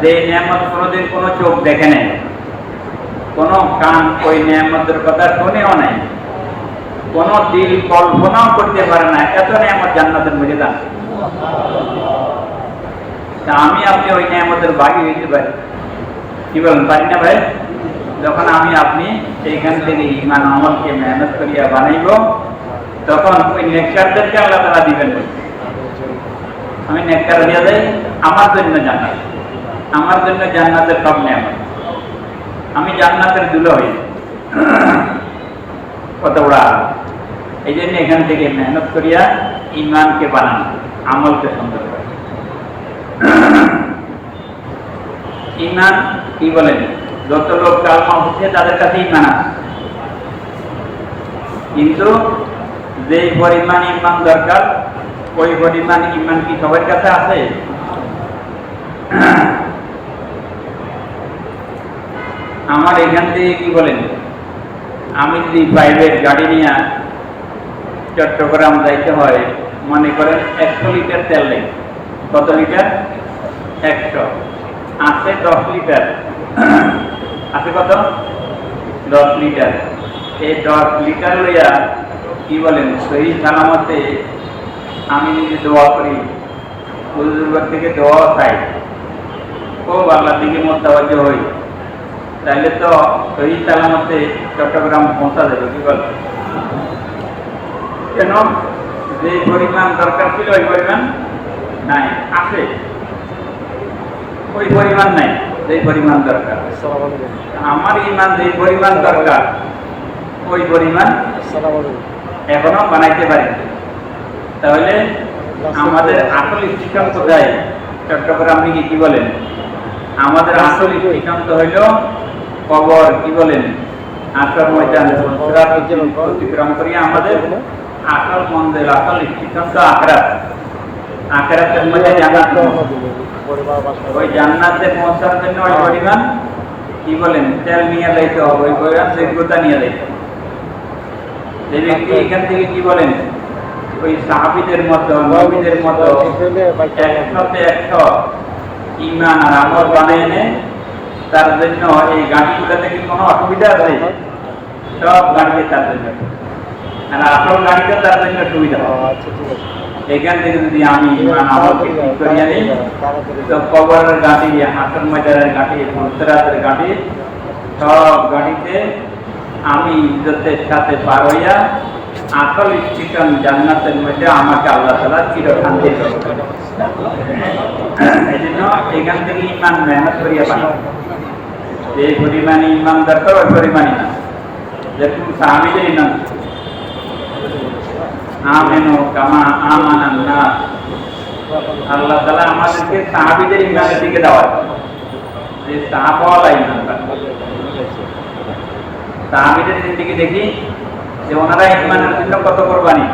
যে নেয়ামত কোনোদিন কোনো চোখ দেখে নাই, কোনো কান ওই নেয়ামতের কথা শুনেও নাই, কোনো দিল কল্পনাও করতে পারে না, এত নেয়ামত জান্নাতের মধ্যে দান। তা আমি আপনি ওই নেয়ামতের ভাগী হইতে পারি, কি বলেন? পারি না ভাই? যখন আমি আপনি সেইখান থেকে ঈমান আমলকে মেহনত করিয়া বানাইব, তখন ওই নেককারদেরকে আল্লাহ তাআলা দিবেন। আমি নেককার হইয়া যাই, আমার জন্য জান্নাত, আমার জন্য জান্নাতের সব নেয়ামত, আমি জান্নাতের দুলা হই। কত বড়! এই জন্য এখান থেকে মেহনত করিয়া ঈমানকে বানানো, আমলকে সুন্দর করে। ঈমান কি বলেন? যত লোক কালমা হচ্ছে তাদের কাছে ঈমান আছে, কিন্তু যেই পরিমাণ ঈমান দরকার ওই পরিমাণ ঈমান কি সবার কাছে আছে? আমার এখান থেকে কি বলেন, আমি যদি প্রাইভেট গাড়ি নিয়ে চট্টগ্রাম যাইতে হয়, মনে করেন 100 লিটার তেল নেই। কত লিটার? 100। আছে 10 লিটার, আছে কত? 10 লিটার। এই 10 লিটার লইয়া কি বলেন সহি সালামতে আমি যদি দোয়া করি, হুজুর থেকে দোয়া চাই, খুব আল্লাহর দিকে মোতাবাজ্জ হই, তাহলে তো সহি সালামতে চট্টগ্রাম পৌঁছা যাবে। কি বল? কেন? যে পরিমাণ দরকার ছিল ওই পরিমাণ নাই, আছে ওই পরিমাণ নাই যে পরিমাণ দরকার। আমার ঈমান যে পরিমাণ দরকার ওই পরিমাণ এখনো বানাইতে পারি। তাহলে আমাদের আসল স্টেশন কোথায়? চট্টগ্রাম থেকে কি বলেন? আমাদের আসল স্টেশন তো হইল কবর, কি বলেন? আসল ময়দান অতিক্রম করি আমাদের আসল মন্দির, আসল স্টেশন তো আখরাত। আখরাতের মধ্যে জান্নাত, ওই জান্নাতে পৌঁছার জন্য ওই পরিমাণ কি বলেন তেল নিয়ে যাইতে হবে, ওই পরিমাণ যোগ্যতা নিয়ে যাইতে হবে। যে ব্যক্তি এখান থেকে কি বলেন ওই সাহাবীদের মতো নবীদের মতো একসাথে একশো ঈমান আর আমল বানিয়ে এনে তার জন্য এই গাড়িগুলো থেকে কোনো অসুবিধা আছে? সব গাড়িতে তার জন্য, আর আসল গাড়িতে তার জন্য সুবিধা। এখান থেকে যদি আমি ঈমান আমলকে ঠিক করিয়া নিই, তো কবরের গাড়ি, হাসর ময়দানের গাড়ি, ফুলসিরাতের গাড়ি, সব গাড়িতে আমি ইজ্জতের সাথে পার হইয়া আসল স্টেশন জান্নাতের মধ্যে আমাকে আল্লাহ তাআলা চিরশান্তি দেবেন। এই জন্য এখান থেকে ঈমান মেহনত করিয়া পাই। যে পরিমাণে ঈমান দরকার ওই পরিমাণই না, যেরকম সাহাবীদের ঈমান আমেনু কামা আমানান নাস, আল্লাহ তাআলা আমাদেরকে সাহাবীদের ঈমানের দিকে দাওয়াত, যে সাহাবাওয়ালা ঈমান। সাহাবীদের দিকে দেখি যে ওনারা ঈমানের জন্য কত কুরবানি,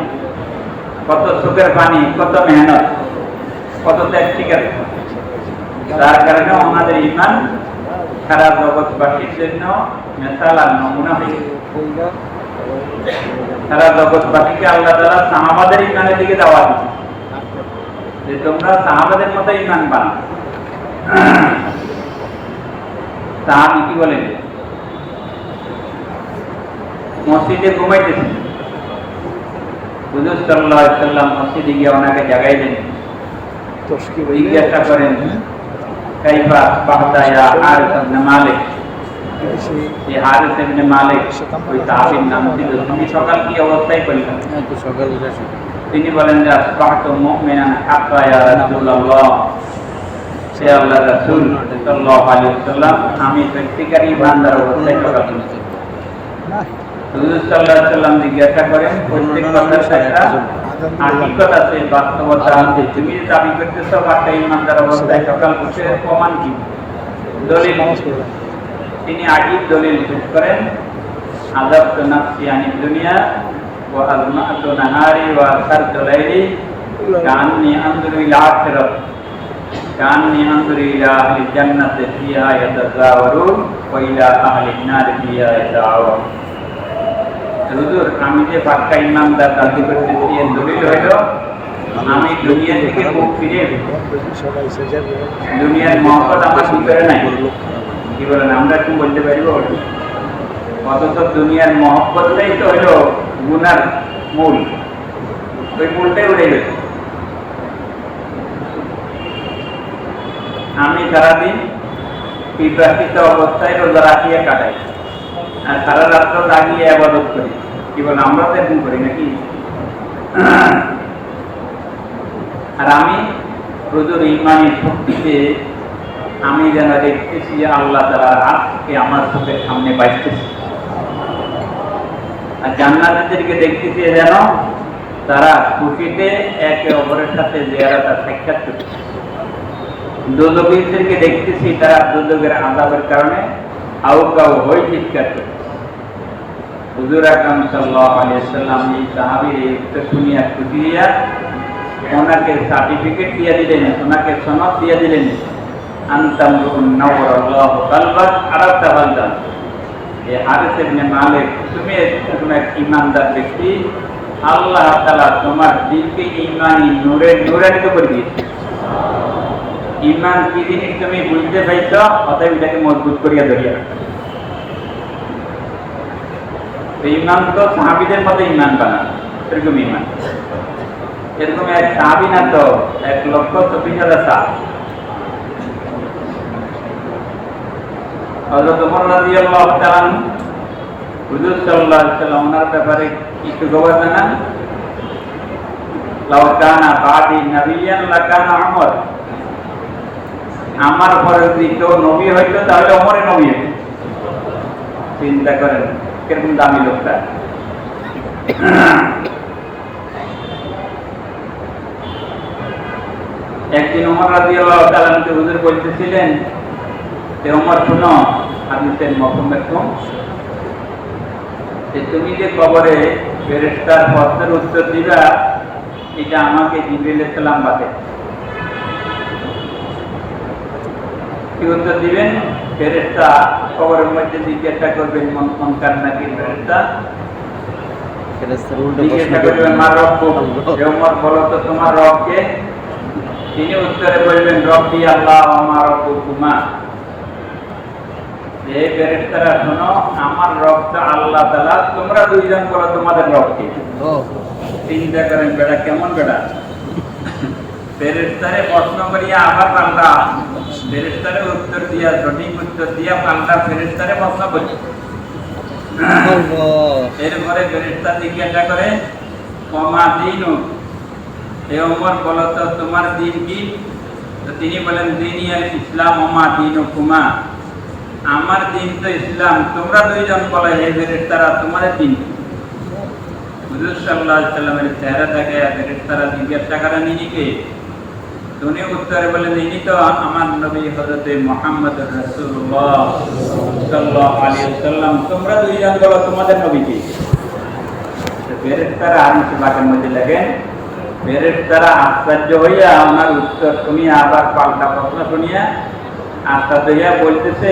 কত চোখের পানি, কত মেহনত, কত ত্যাগ স্বীকার। তার কারণে ওনাদের ঈমান সারা জগৎবাসীর জন্য মেসাল আর নমুনা হয়ে সারা জগৎবাসীকে আল্লাহ তাআলা সাহাবাদের ঈমানের দিকে দাওয়াত দিচ্ছে, যে তোমরা সাহাবাদের মতো ঈমান বানাও। সাহাবী কি বলেন? মসজিদে ঘুমাইতেছেন, হুজুর সাল্লাল্লাহু আলাইহি ওয়াসাল্লাম মসজিদে গিয়ে ওনাকে জাগাইলেন, জিজ্ঞাসা করেন কাইফা বাহদা ইয়া হারিস ইবনে মালিক। এই হারিস ইবনে মালিক ওই সাহাবীর নাম ছিল। তুমি সকাল কি অবস্থায় করলেন? তিনি বলেন যে আসবাহতু মুমিনান হাক্কা ইয়া রাসূলুল্লাহ, হে আল্লাহর রাসূল সাল্লাল্লাহু আলাইহি ওয়াসাল্লাম, আমি সত্যিকারী ইমানদার অবস্থায় সকাল করেছি। হুজুর সাল্লাল্লাহু আলাইহি ওয়াসাল্লাম জিজ্ঞাসা করেন প্রত্যেক কথার একটা হাকিকত আছে, বাস্তবতা আছে। তুমি দাবি করতেছো একটা ইমানদার অবস্থায় সকাল করতে, প্রমাণ কি? দলিল। তিনি আজীব দলিল পেশ করেন, আযাবতু নাফসি আনিদ দুনিয়া ওয়া আযমাতু নাহারি ওয়া আসারতু লাইলি কান্নী আনজুরু ইলা আখিরাত কান্নী আনজুরু ইলা আহলি জান্নাতি ফিহা ইয়াতাযাওয়ারুন ওয়া ইলা আহলিন নারি ফিহা ইয়াতাআওয়ারুন। হুজুর, আমি যে পাক্কা ইমানদার দাবি করতেছি, এর দলিল হইল আমি দুনিয়া থেকে মুখ ফিরে দুনিয়ার মহব্বত আমার ভিতরে নাই। কি বলেন, আমরা কি বলতে পারিব? অথচ দুনিয়ার মহব্বতটাই তো হইল গুনার মূল, ওই মূলটাই উঠে গেছে। আমি সারাদিন পিপাসিত অবস্থায় রোজা রাখিয়া কাটাই, আর সারা রাত্র দাঁড়িয়ে ইবাদত করি। কি বলেন, আমরা তো এরকম করি নাকি? আর আমি হুজুর ঈমানের শক্তিতে আমি যেন দেখতেছি আল্লাহ তাআলার হাতকে আমার চোখের সামনে বাইতেছি, আর জান্নাতীদেরকে দেখতেছি যেন তারা খুশিতে একে অপরের সাথে জিয়ারত আর সাক্ষাৎ করতেছে। দোজখীদেরকে দেখতেছি তারা দোজখের আযাবের কারণে আউকাউ হয়ে চিৎকার করতেছে। হুজুর আকরাম সাল্লাল্লাহু আলাইহি ওয়াসাল্লাম এই সাহাবীর এই উক্ত শুনিয়া খুশি হইয়া ওনাকে সার্টিফিকেট দিয়ে দিলেন, ওনাকে সনদ দিয়ে দিলেন, আনতামরুন নাওয়ারাল্লাহু কালবাক আরাফতা বালদান। এই হারিস ইবনে মালিক, তুমি এক ঈমানদার ব্যক্তি, আল্লাহ তাআলা তোমার দিলকে ঈমানি নূরান্বিত করে দিয়েছে। ঈমান কি জিনিস তুমি বুঝতে পাইছো, অতএব এটাকে মজবুত করিয়া ধরিয়া রাখো। ঈমান তো সাহাবীদের মতো ঈমান বানানো, এরকম ঈমান। এরকম এক সাহাবী না তো 1,24,000 সাহাবী। হযরত ওমর রাদিয়াল্লাহু তাআলা হুজুর সাল্লাল্লাহু আলাইহি ওয়াসাল্লাম ওনার ব্যাপারে কিছু খবর জানান। লাউ কানা বাদি নবিয়ান লাকানা উমর, আমার পরে যদি কেউ নবী হইতো তাহলে ওমরের নবী হইতো। চিন্তা করেন কিরকম দামি লোকটা। একদিন ওমর রাদিয়াল্লাহু তাআলা হুজুর বলতেছিলেন যে ওমর শুনো, হাদিসের মফহুমের কম, যে তুমি যে কবরে ফেরেশতার প্রশ্নের উত্তর দিবা, এটা আমাকে জিবরিল আলাইহিস সালাম বাতে। কি উত্তর দিবেন? ফেরেশতা কবরের মধ্যে জিজ্ঞাসা করবেন মুনকার নাকির ফেরেশতা, ফেরেশতারা উল্টো প্রশ্ন জিজ্ঞাসা করবে। করবেন মা রব্বুক, হে ওমর বলো তো তোমার রবকে। তিনি উত্তরে বলবেন রব্বি আল্লাহ ওয়া মা রব্বুকুমা। হে ফেরেশতারা শোনো, আমার রব তো আল্লাহ তাআলা, তোমরা দুইজন বলো তোমাদের রবকে। ও চিন্তা করেন বেটা কেমন বেটা। ফেরেশতারে প্রশ্ন করিয়া আবার পাল্টা ফেরেশতারে উত্তর দিয়া, সঠিক উত্তর দিয়া পাল্টা ফেরেশতারে প্রশ্ন করি। আল্লাহ। এরপরে ফেরেশতা জিজ্ঞাসা করে কমা দিনু, হে ওমর বলো তো তোমার দিন কি। তো তিনি বলেন দিনই আল ইসলাম ওমা দিনুকুমা, আমার দিন তো ইসলাম, তোমরা দুইজন বলো হে ফেরেশতারা তোমাদের দিন কি? হুজুর সাল্লাল্লাহু আলাইহি সাল্লামের চেহারা দেখে ফেরেশতারা জিজ্ঞাসা করেন ইনি কে। উনি উত্তরে বলেন ইনি তো আমার নবী হযরত মুহাম্মদ রাসূলুল্লাহ সাল্লাল্লাহু আলাইহি ওয়াসাল্লাম, তোমরা দুইজন বলো তোমাদের নবী কে। তো ফেরেশতারা আরশে বাকের মধ্যে লাগেন। ফেরেশতারা আশ্চর্য হইয়া ওনার উত্তর শুনিয়া আবার পাল্টা প্রশ্ন শুনিয়া আশ্চর্য হইয়া বলতেছে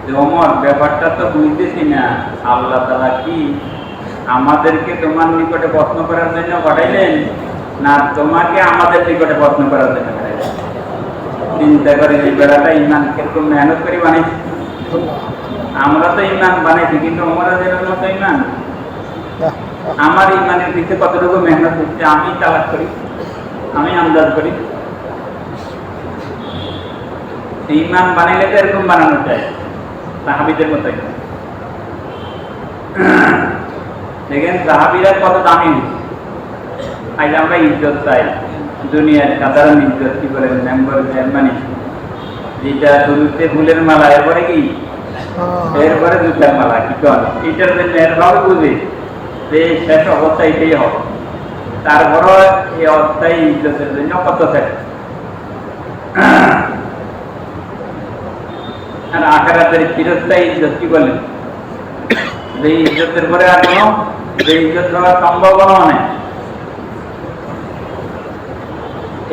যে ওমর ব্যাপারটা তো বুঝতেছি না, আল্লাহ তাআলা কি আমাদেরকে তোমার নিকটে প্রশ্ন করার জন্য পাঠাইলেন, না তোমাকে আমাদের নিকটে প্রশ্ন করার জন্য পাঠাইলেন? চিন্তা করে যে বেড়াটা ইমান কিরকম মেহনত করে বানাইছি। আমরা তো ইমান বানাইছি, কিন্তু ওমরের মতো ইমান, আমার ইমানের পিছনে কতটুকু মেহনত হচ্ছে আমি তালাক করি, আমি আন্দাজ করি। ইমান বানাইলে তো এরকম বানানো চাই সাহাবীদের মতোই। দেখেন সাহাবীরা কত দামি হয়েছে। আজ আমরা ইজ্জত চাই, দুনিয়ার সাধারণ ইজ্জত, কি বলেন মেম্বার চেয়ারম্যান, যেটা শুরুতে ফুলের মালা, এরপরে কি এরপরে জুতার মালা, কি কর এটার জন্য এরভাবে বুঝে যে শেষ অবস্থা এটাই হবে। তারপরও এই অবস্থায় ইজ্জতের জন্য কত শেষ। আর আখিরাতের চিরস্থায়ী ইজ্জত কি বলেন, যে ইজ্জতের পরে আর কোনো যে ইজ্জত হওয়ার সম্ভাবনা নেই।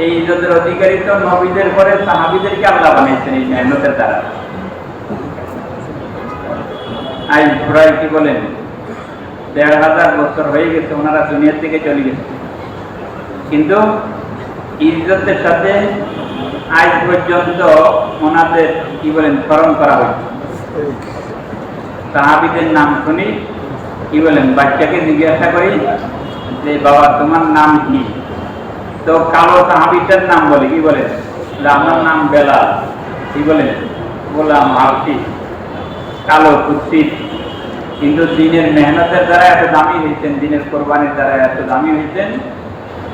এই ইজ্জতের অধিকারী তো নবীদের পরে সাহাবীদেরকে আল্লাহ বানিয়েছেন এই মেহনতের দ্বারা। আজ প্রায় কি বলেন ১,৫০০ বছর হয়ে গেছে ওনারা দুনিয়া থেকে চলে গেছে, কিন্তু ইজ্জতের সাথে আজ পর্যন্ত ওনাদের কি বলেন স্মরণ করা হয়েছে। সাহাবীদের নাম শুনি, কি বলেন বাচ্চাকে জিজ্ঞাসা করি যে বাবা তোমার নাম কি, তো কালো সাহাবীটার নাম বলে কি বলে আমার নাম বেলাল, কি বলেন গোলাম হাফসি, কালো কুৎসিত। কিন্তু দিনের মেহনতের দ্বারা এত দামি হয়েছেন, দিনের কোরবানির দ্বারা এত দামি হয়েছেন।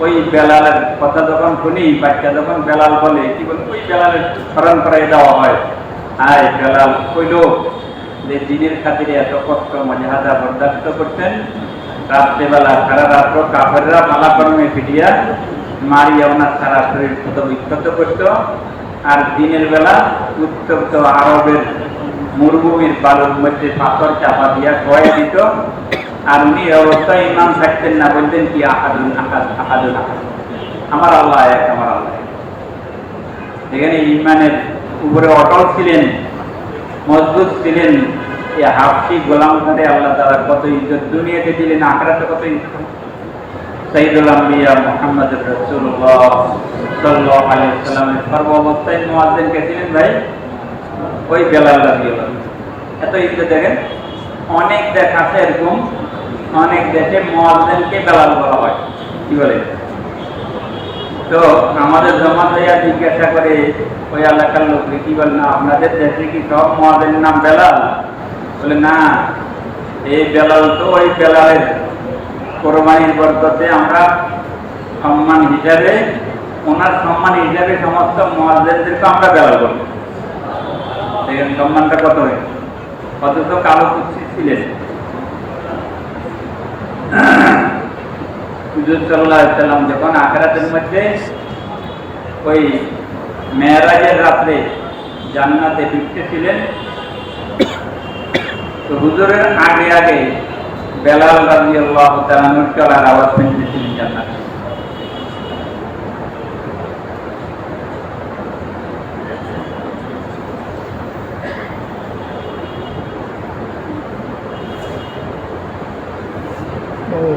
ওই বেলালের কথা যখন শুনি, বাচ্চা যখন বেলাল বলে কি বলে ওই বেলালের স্মরণ করাই দেওয়া হয়। আয় বেলাল কইল যে দিনের খাতিরে এত কষ্ট মজাহাদা বরদাস্ত করতেন, রাত্রেবেলা সারা রাত্র কাফেররা মালা কর্মে পিটিয়া মারিয়া ওনার সারা শরীর ক্ষত বিক্ষত করত, আর দিনের বেলা উত্তপ্ত আরবের মরুভূমির বালুর মধ্যে পাথর চাপা দিয়া খোয়াই দিত। আর উনি অবস্থায় ইমান থাকতেন না, বলতেন কি আহাদুন আহাদ আহাদুন আহাদ, আমার আল্লাহ এক, আমার আল্লাহ এক। এখানে ইমানের উপরে অটল ছিলেন, মজবুত ছিলেন। এই হাফসি গোলাম করে আল্লাহ তাআলা কত ইজ্জত দুনিয়াতে দিলেন, আখিরাতে কত ইজ্জত। সাইয়্যিদুল আম্বিয়া মুহাম্মদুর রাসূলুল্লাহ সাল্লাল্লাহু আলাইহি ওয়াসাল্লামের সর্ব অবস্থায় মুয়াজ্জিন কে ছিলেন ভাই? ওই বেলাল রাদিয়াল্লাহু। এত ইজ্জত দেখেন, অনেক দেশ আছে এরকম, অনেক দেশে মুয়াজ্জিনকে বেলাল বলা হয়, কি বলে। তো আমাদের জমা হইয়া জিজ্ঞাসা করে ওই এলাকার লোককে, কি বলে না আপনাদের দেশে কি সব মুয়াজ্জিনের নাম বেলাল? বলে না, এই বেলাল তো ওই বেলালের কোরবানির বরকতে আমরা সম্মান হিসাবে, ওনার সম্মান হিসাবে সমস্ত মুয়াজ্জিনদেরকে আমরা বেলাল বলি। দেখেন সম্মানটা কত হয়, অথচ কালো কুৎসিত ছিলেন। হুজুর সাল্লাল্লাহু আলাইহি ওয়াসাল্লাম যখন আখিরাতের মধ্যে ওই মেরাজের রাত্রে জান্নাতে ঢুকতেছিলেন, তো হুজুরের আগে আগে বেলাল রাদিয়াল্লাহু তাআলা চলার আওয়াজ শুনতেছিলেন জান্নাতে। হুজুর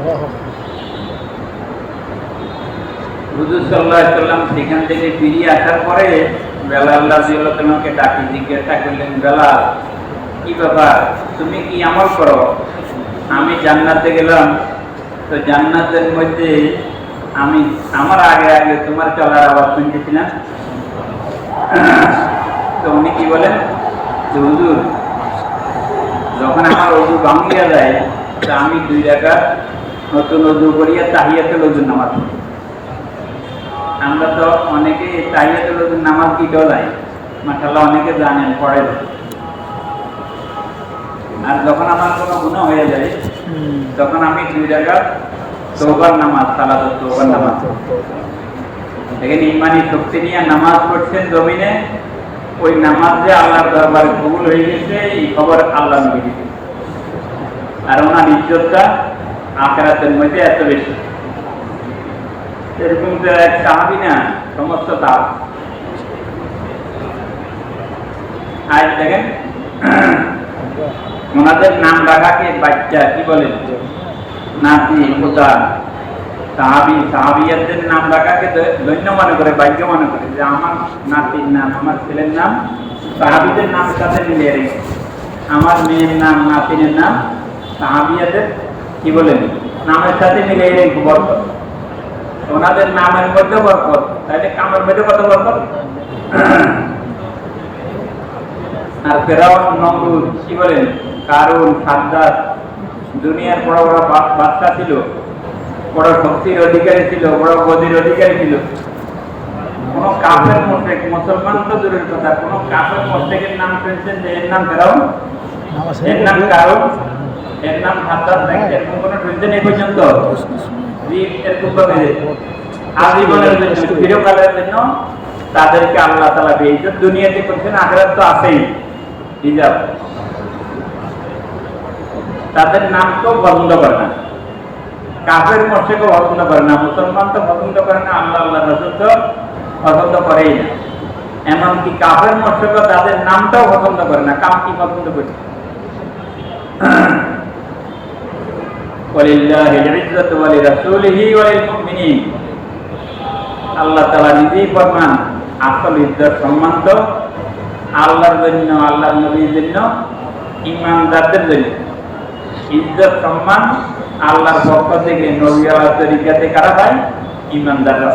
সাল্লাল্লাহু আলাইহি ওয়াসাল্লাম সেখান থেকে ফিরে আসার পরে বেলাল রাদিয়াল্লাহু তাআলাকে ডাকি জিজ্ঞাসা করলেন, বেলাল কি ব্যাপার, তুমি কি আমল করো? আমি জান্নাতে গেলাম, তো জান্নাতের মধ্যে আমি আমার আগে আগে তোমার চলার আওয়াজ শুনতেছিলাম। তো উনি কি বলেন, হুজুর যখন আমার ওযু ভাঙিয়া যায় তা আমি 2 রাকাত নতুন ওযু করিয়া তাহিয়াতুল ওযুর নামাজ পড়ি। আমরা তো অনেকে তাহিয়াতুল ওযুর নামাজ কি ডলাই, মাশাআল্লাহ অনেকে জানেন পড়েন। আর যখন আমার কোনো গুনাহ হয়ে যায় তখন আমি 2 রাকাত তওবার নামাজ, সালাতুত তওবার নামাজ। এখানে ইমানি শক্তি নিয়ে নামাজ পড়ছেন জমিনে, ওই নামাজ যে আল্লাহর দরবারে কবুল হয়ে গেছে এই খবর আল্লাহ নবী দিয়েছেন। আর ওনার ইজ্জতটা আখিরাতের মধ্যে এত বেশি। এরকম তো এক সাহাবী না, সমস্ত তার। আজ দেখেন ওনাদের নাম রাখাকে বাচ্চা কি বলেন, নাতি, পোতা। সাহাবিয়াদের নাম রাখাকে ধন্য মনে করে, ভাগ্য মনে করে যে আমার নাতির নাম, আমার ছেলের নাম সাহাবিদের নাম সাথে মিলিয়ে রেখে, আমার মেয়ের নাম, নাতিনের নাম সাহাবিয়াদের কি বলেন নামের সাথে মিলিয়ে রেখে বরকত। ওনাদের নামের মধ্যে বরকত, তাইলে কামের মধ্যে কত বরকত। আর ফেরাউন, নমরুদ, কি বলেন কারুন, সাদ্দাত, দুনিয়ার বড় বড় বাদশা ছিল, বড় শক্তির অধিকারী ছিল, বড় গদির অধিকারী ছিল। কোন কাফের মুশরিক, মুসলমান তো দূরের কথা, কোন কাফের মুশরিকের নাম শুনছেন যে এর নাম ফেরাউন, এর নাম কারুন, এর নাম সাদ্দাত, এরকম কোন শুনছেন এই পর্যন্ত? এরকম ভাবে আজীবনের জন্য, চিরকালের জন্য তাদেরকে আল্লাহ তাআলা বেইজ্জত দুনিয়াতে করছেন, আখিরাত তো আছেই হিজাব। তাদের নাম তো পছন্দ করে না, কাফের মুশরিকও পছন্দ করে না, মুসলমান তো পছন্দ করে না, আল্লাহ আল্লাহর রাসূল তো পছন্দ করেই না। এমনকি কাফের মুশরিকও তাদের নামটাও পছন্দ করে না, কাম কি পছন্দ করে? ওয়ালিল্লাহিল ইজ্জাতু ওয়া লিরাসূলিহি ওয়া লিল মুমিনিন। আল্লাহ তাআলা নিজেই ফরমান, আসল ইজ্জত সম্মান তো আল্লাহর জন্য, আল্লাহর নবীর জন্য, ঈমানদারদের জন্য। ইজ্জত সম্মান আল্লাহর পক্ষ থেকে, নবী আল্লাহর তরিকাতে কারা পায়? ঈমানদাররা।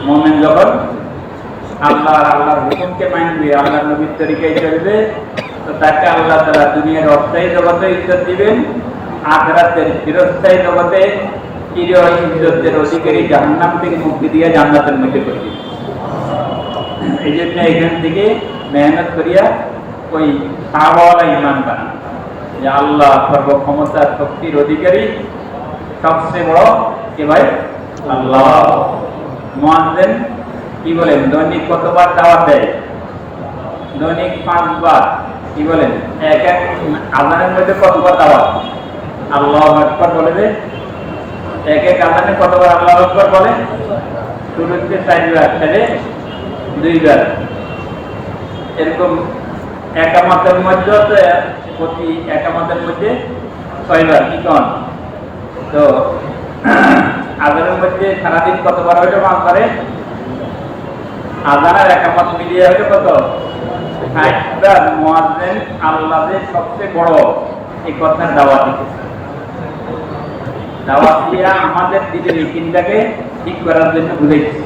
মুমিন যখন আল্লাহর হুকুমকে মানবে, আল্লাহর নবীর তরিকায় চলবে, তো তাকে আল্লাহ তাআলা দুনিয়ার অস্থায়ী জগতে ইজ্জত দিবেন, আখিরাতের চিরস্থায়ী জগতে চির ইজ্জতের অধিকারী জাহান্নাম থেকে মুক্তি দিয়ে জান্নাতের মধ্যে করবে। এই জন্য এখান থেকে মেহনত করিয়া ওই সাহাবাওয়ালা ঈমান বানান যে আল্লাহ সর্বক্ষমতার শক্তির অধিকারী, সবচেয়ে বড় কে ভাই? আল্লাহ। মুয়াজ্জিন কি বলেন, দৈনিক কতবার দাওয়াত দেয়? দৈনিক 5 বার। কি বলেন, এক এক আযানের মধ্যে কতবার দাওয়াত? আল্লাহু আকবার বলে দেয়। এক এক আযানে কতবার আল্লাহু আকবার বলে? শুরুতে 4 বার, শেষে 2 বার। এরকম একামতের মধ্যে, প্রতি একামতের মধ্যে 6 বার। কি কন? তো আযানের মধ্যে সারাদিন কতবার হইলো? 5 বারে। আযান আর একামত মিলিয়ে হইলো কত? 60 বার। মুয়াজ্জিন আল্লাহ যে সবচেয়ে বড়, এই কথার দাওয়াত দিতেছে। দাওয়াত দিয়া আমাদের দিলের ইকিনটাকে ঠিক করার জন্য বুঝাইছে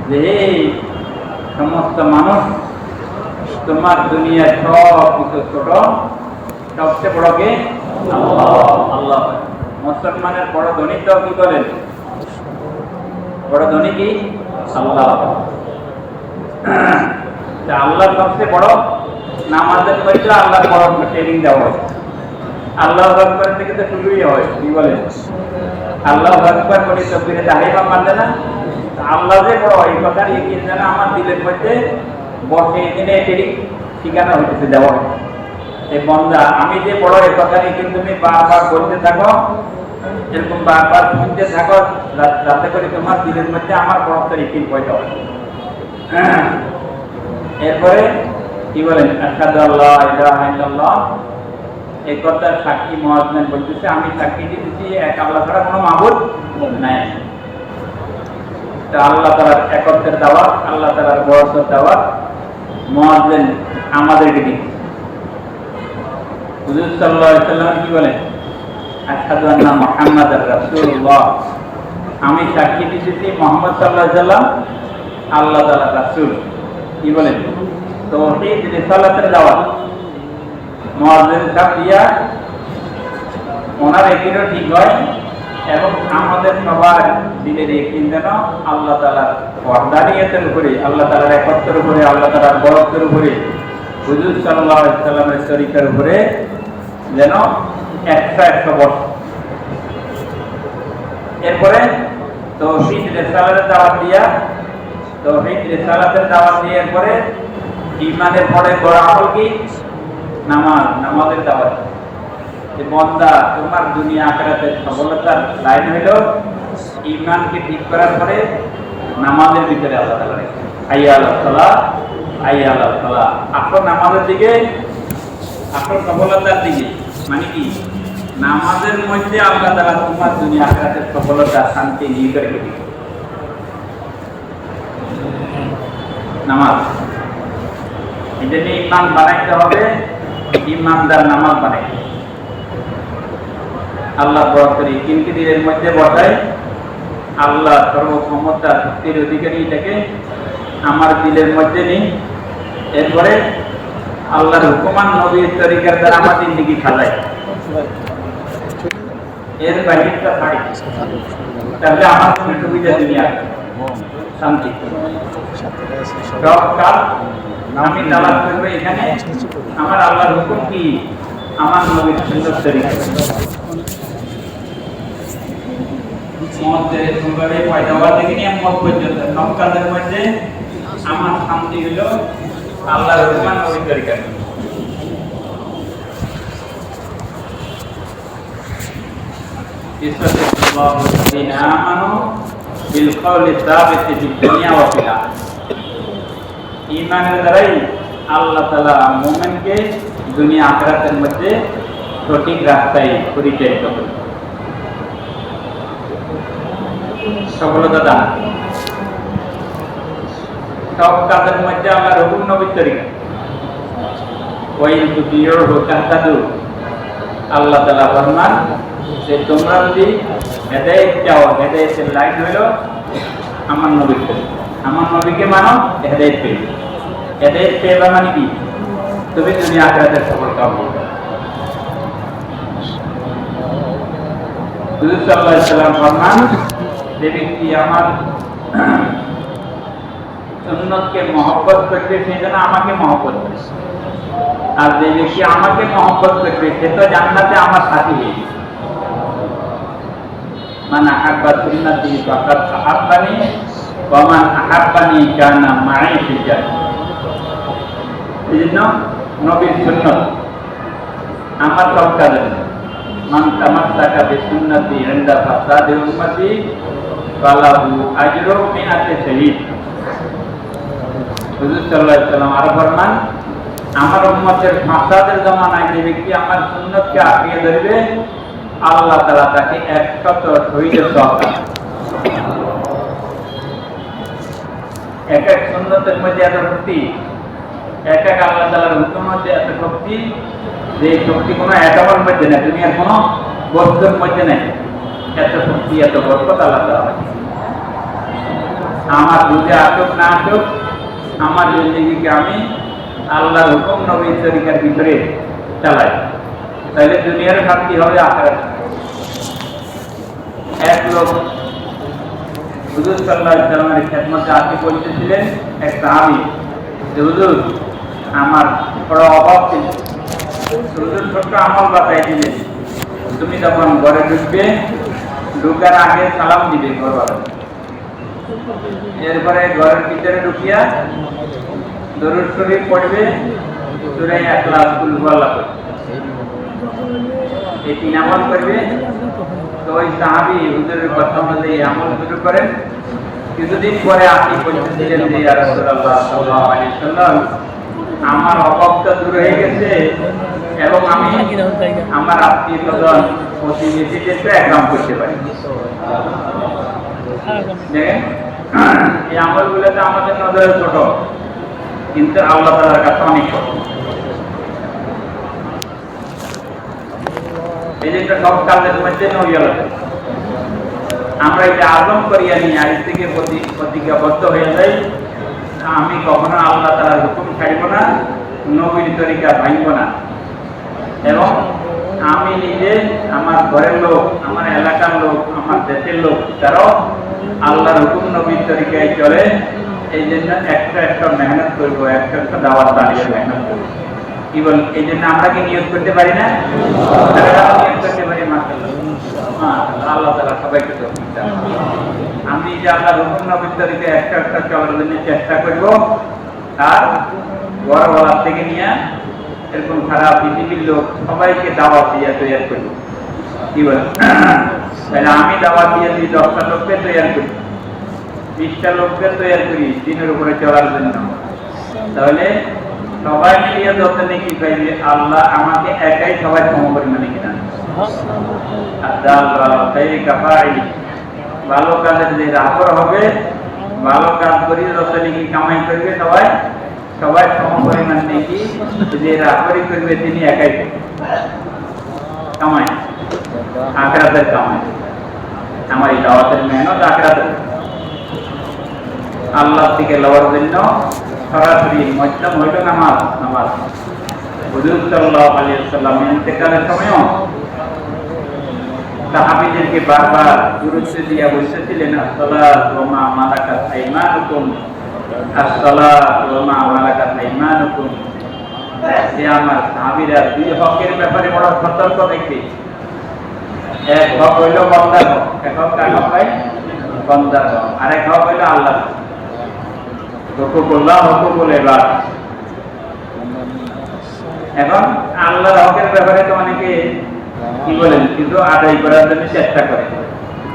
যে সমস্ত মানুষ, তোমার দুনিয়ার সব কিছু ছোট, সবচেয়ে বড় কে? আল্লাহ। আল্লাহ। মুসলমানের বড় ধনী তো কি বলেন? বড় ধনী কি? আল্লাহ। আল্লাহ সবচেয়ে বড়। নামাজের মধ্যে আল্লাহর বড় ট্রেনিং দেওয়া হয়। আল্লাহু আকবার থেকে তো শুরুই হয়। কি বলেন? আল্লাহু আকবার বলে তাকবীরে তাহরিমা মানলে না, আল্লাহ যে বড় এই কথা এগিয়ে যেন আমার দিলের মধ্যে বসে এখানে ট্রেনিং শিখানো হইতেছে, দেওয়া হয়। এই বন্দা, আমি যে বড় এই কথা কিন্তু তুমি বারবার বলতে থাকো, এরকম বারবার শুনতে থাকো, যাতে করে তোমার দিলের মধ্যে আমার বড়ত্বের ইকিন পয়দা হয়। এরপরে কি বলেন? আশহাদু আল্লা ইলাহা ইল্লাল্লাহ এই কথার সাক্ষী মুয়াজ্জিন বলতেছে, আমি সাক্ষী দিতেছি এক আল্লাহ ছাড়া কোনো মাবুদ নাই। তা আল্লাহ তাআলার একত্বের দাওয়াত, আল্লাহ তাআলার বড়ত্বের দাওয়াত মুয়াজ্জিন আমাদেরকে দিচ্ছে। হুজুর সাল্লাল্লাহু আলাইহি ওয়াসাল্লাম কি বলেন? আশহাদু আন্না মুহাম্মাদার রাসূলুল্লাহ, আমি সাক্ষী দিতেছি মুহাম্মদ সাল্লাল্লাহু আলাইহি ওয়াসাল্লাম আল্লাহ তাআলার রাসূল। কি বলেন? তাওহীদ রিসালাতের দাওয়াত মুয়াজ্জিন সাহেব দিয়া ওনার একিনও ঠিক হয় এবং আমাদের সবার দিলের একিন যেন আল্লাহ তাআলার ওয়াহদানিয়তের উপরে, আল্লাহ তাআলার একত্বের উপরে, আল্লাহ তাআলার বড়ত্বের উপরে, হুজুর সাল্লাল্লাহু আলাইহি ওয়াসাল্লামের তরিকার উপরে যেন 100 বছর। এরপরে তাওহীদ রিসালাতের দাওয়াত দিয়া, তাওহীদ রিসালাতের দাওয়াত দিয়ে এরপরে ঈমানের পরে বড় আমল কি? নামাজ, নামাজের দাওয়াত। যে বান্দা তোমার দুনিয়া আখিরাতের সফলতার লাইন হইল ঈমানকে ঠিক করার পরে নামাজের ভিতরে আল্লাহ তাআলা রাখেন হাইয়া আলাস সালাহ, হাইয়া আলাস সালাহ। আসল নামাজের দিকে, আসল সফলতার দিকে। মানে কি? নামাজের মধ্যে আল্লাহ তাআলা তোমার দুনিয়া আখিরাতের সফলতা, শান্তি নিয়ে করে দিবে। নামাজ এটা নিয়ে ঈমান বানাইতে হবে, ঈমানদার নামাজ বানাইতে। আল্লাহ বড় কিন্তু দিলের মধ্যে বসাই, আল্লাহ সর্বক্ষমতা শক্তির অধিকারী এটাকে আমার দিলের মধ্যে নেই। এরপরে আল্লাহর হুকুমান নবীর তরিকার দ্বারা আমার জিন্দেগি সাজাই, এর বাহিরটা ছাড়ি, তাহলে আমার কোনো সুবিধা দুনিয়া শান্তি সব কাজ আমি তালাশ করবো এখানে আমার আল্লাহর হুকুম কি, আমার নবীর সুন্দর তরিকা। মদের সুন্দরে পয়দা হওয়া থেকে নিয়ে মদ পর্যন্ত সব কাজের মধ্যে আমার শান্তি হলো আল্লাহর হুকুম নবীর তরিকা। ঈমানের দ্বারাই আল্লাহ তাআলা মুমিনকে দুনিয়া আখিরাতের মধ্যে সঠিক রাস্তায় পরিচালিত করেন, সফলতা দান। সব কাজের মধ্যে আল্লাহর হুকুম নবীর তরিকা। ওয়াইন তুতিউহু তাহতাদু, আল্লাহ তাআলা ফরমান যে তোমরা যদি হেদায়েত চাও, হেদায়েতের লাইন হলো আমার নবীর তরিকা। আমার নবীকে মানো, হেদায়েত পেয়ে। হেদায়েত পেয়ে মানে কি? তুমি দুনিয়া আখিরাতের সফলতা হবে। হুজুর সাল্লাল্লাহু আলাইহি ওয়াসাল্লাম ফরমান, যে ব্যক্তি আমার সুন্নতকে মহব্বত করবে সে যেন আমাকে মহব্বত করে, আর যে ব্যক্তি আমাকে মহব্বত করবে সে তো জান্নাতে আমার সাথী হয়ে যাবে। মান আহাব্বা সুন্নতি ফাকাদ আহাব্বানি ওয়া মান আহাব্বানি কানা মাই ফিল জান্নাহ। এজন্য নবীর সুন্নাত আমার সব কাজে, মান তামাসসাকা বিসুন্নতি ইনদা ফাসাদি উম্মতি ফালাহু আজরু মিআতি শাহীদ। হুজুর সাল্লাল্লাহু আলাইহি ওয়াসাল্লাম আরো ফরমান, আমার উম্মতের ফাসাদের জামানায় যে ব্যক্তি আমার সুন্নতকে আঁকড়ে ধরবে আল্লাহ তাআলা তাকে 100 শহীদের সওয়াব দেন। এক এক সুন্নতের মধ্যে এত শক্তি, এক এক আল্লাহ তাআলার হুকুমের মধ্যে এত শক্তি, যে শক্তি কোনো এটমের মধ্যে নেই, দুনিয়ার কোনো বস্তুর মধ্যে নেই। এত শক্তি, এত বরকত আল্লাহ তাআলা। আমার বুঝে আসুক না আসুক, আমার জিন্দেগিকে আমি আল্লাহর হুকুম নবীর তরিকার ভিতরে চালাই, তাহলে দুনিয়ার শান্তি হবে, আখিরাত। এক লোক হুজুর সাল্লাল্লাহু আলাইহি ওয়াসাল্লামের খেদমতে আসি বলতেছিলেন, এক সাহাবী, যে হুজুর আমার বড় অভাব ছিল। হুজুর ছোট্ট আমল বাতাই দিলেন, তুমি যখন ঘরে ঢুকবে, ঢুকার আগে সালাম দিবে ঘরওয়ালা। এরপরে ঘরের ভিতরে ঢুকিয়া দরুদ শরীফ পড়বে, সূরা ইখলাস, কুল হুয়াল্লাহ পড়বে, এই 3 আমল করবে। তো ওই সাহাবী হুজুরের কথা অনুযায়ী আমল শুরু করেন। কিছুদিন পরে আপনি বলতেছিলেন যে ইয়া রাসূলুল্লাহ সাল্লাল্লাহু আলাইহি ওয়াসাল্লাম, আমার অভাবটা দূর হয়ে গেছে, এবং আমি আমার আত্মীয় স্বজন প্রতিবেশীদেরকে একরাম করতে পারি। দেখেন এই আমলগুলোতে আমাদের নজরে ছোট, কিন্তু আল্লাহ তাআলার কাছে অনেক ছোট। এই যে সব কাজের মধ্যে নড়িয়ালতা আমরা এটা আজম করিয়া নিই, আজ থেকে প্রতিজ্ঞাবদ্ধ হয়ে যাই, আমি কখনো আল্লাহ তাআলার হুকুম ছাড়ব না, নবীর তরিকা ভাঙব না, এবং আমি নিজে, আমার ঘরের লোক, আমার এলাকার লোক, আমার দেশের লোক তারাও আল্লাহর হুকুম নবীর তরিকায় চলে। এই জন্য একটা মেহনত করবো, একটা দাওয়াত দাঁড়িয়ে মেহনত করবো। কি বল, এই জন্য আমরা কি নিয়োগ করতে পারি না? নিয়োগ করতে পারি। আল্লাহ তাআলা সবাইকে তৌফিক দান। আমি যে আল্লাহর হুকুম নবীর তরিকায় একটা চলার জন্য চেষ্টা করব, আর বড় থেকে নিয়ে এরকম খারাপ পৃথিবীর লোক সবাইকে দাওয়াত দিয়ে তৈরি করব। কি বল, তাহলে আমি দাওয়াত দিয়ে 10টা লোককে তৈরি করি, 20টা লোককে তৈরি করি দিনের উপরে চলার জন্য, তাহলে সবাই মিলিয়ে যত নাকি পাইবে আল্লাহ আমাকে একাই সবাই সমপরিমাণে কিনা। ভালো কাজের যে রাফর হবে, ভালো কাজ করি যত নাকি কামাই করবে সবাই সমপরিমাণ নাকি যে রাফরি করবে তিনি একাই কামাই, আখিরাতের কামাই। আমার এই দাওয়াতের মেহনত আখিরাতের, আল্লাহ থেকে লওয়ার জন্য সরাসরি মধ্যম হইল নামাজ। হুজুর সাল্লাল্লাহু আলাইহি ওয়াসাল্লাম ইন্তেকালের সময়ও সাহাবীদেরকে বারবার গুরুত্ব দিয়ে বলতেছিলেন, আসসালাতু ওয়া মা মালাকাত আইমানুকুম, আসসালাতু ওয়া মা মালাকাত আইমানুকুম। যে আমার সাহাবীরা দুই হকের ব্যাপারে বড় সতর্ক দেখবে। এক হক হইল বান্দার হক, এক হক কার হক ভাই? বান্দার হক। আর এক হক হইল আল্লাহর হক। এখন আল্লাহর হকের ব্যাপারে তো অনেকে কি বলেন, কিন্তু আদায় করার জন্য চেষ্টা করে,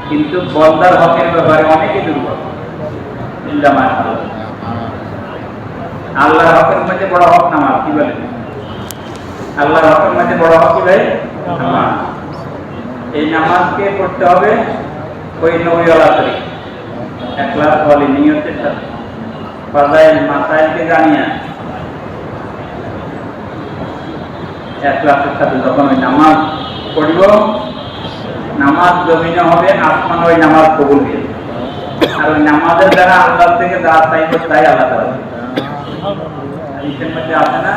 কিন্তু বান্দার হকের ব্যাপারে অনেকে দুর্বল। আল্লাহর হকের মধ্যে বড় হক নামাজ। কি বলেন, আল্লাহর হকের মধ্যে বড় হক কি ভাই? নামাজ। এই নামাজকে পড়তে হবে ওই নবীওয়ালা তরিকা, ইখলাস ওয়ালি নিয়তের সাথে, ফাজাইল মাসাইলকে জানিয়া ইখলাসের সাথে যখন ওই নামাজ পড়ব, নামাজ জমিনে হবে, আসমান ওই নামাজ কবুল দিয়ে, আর ওই নামাজের দ্বারা আল্লাহ থেকে যা চাইব তাই আল্লাহ তাআলা। হাদিসের মধ্যে আছে না,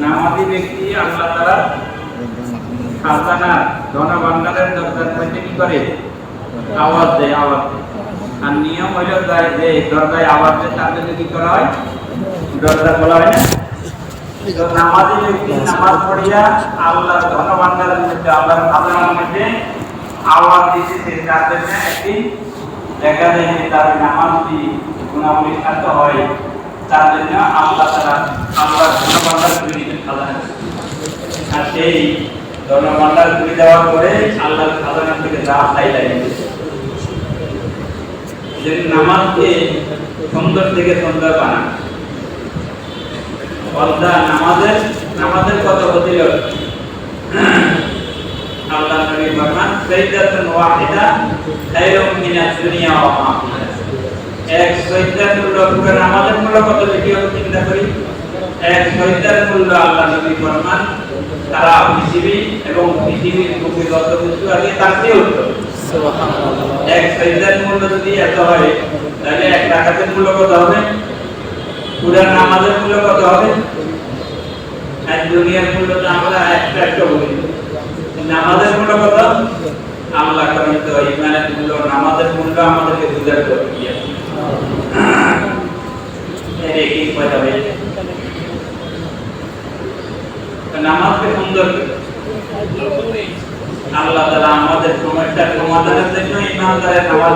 নামাজি ব্যক্তি আল্লাহ তাআলা খাজানা ধনভাণ্ডারের দরজার মধ্যে কি করে? আওয়াজ দেয়। আর নিয়ম হইল যে দরজায় আওয়াজ দেয় তার জন্য কি করা হয়? দরজা খোলা হয় না। নামাজি ব্যক্তি নামাজ পড়িয়া আল্লাহর ধনভাণ্ডারের মধ্যে, আল্লাহর খাজানার মধ্যে আওয়াজ দিতেছে, তার জন্য একদিন দেখা যায় যে তার নামাজটি গুণাবলী শান্ত হয়, তার জন্য আল্লাহ তাআলা আল্লাহর ধনভাণ্ডার খুলে দিতেন খাজানা। আর সেই ধনভাণ্ডার খুলে দেওয়ার পরে আল্লাহর খাজানা থেকে যা চাই লাগে। নামাজকে সুন্দর থেকে সুন্দর বানান। নামাজের কত ফজিলত আল্লাহ নবী ফরমান, সাইয়্যিদাতুন ওয়াহিদা খায়রুম মিনাদ দুনিয়া ওয়া মা ফিহা। এক সাইয়্যিদার মূল্য, পুরো নামাজের মূল্য কত বেশি হবে চিন্তা করি। এক সাইয়্যিদার মূল্য আল্লাহ নবী ফরমান সারা পৃথিবী এবং পৃথিবীর বুকে যত কিছু আছে তার চেয়ে উত্তম। এক সাইয়্যিদার মূল্য যদি এত হয়, তাহলে এক রাকাতের মূল্য কত হবে? পুরো নামাজের মূল্য কত হবে? এক দুনিয়ার মূল্য তো আমরা একটা বলি, নামাজের মূল্য কত? আল্লাহ করেন তো ইমানের মূল্য, নামাজের মূল্য আমাদেরকে বুঝার করে দিয়েছে। এর একই কথা হবে, নামাজকে সুন্দর আল্লাহ তাআলা আমাদের সমস্যার সমাধানের জন্য ইমানদারের নামাজ।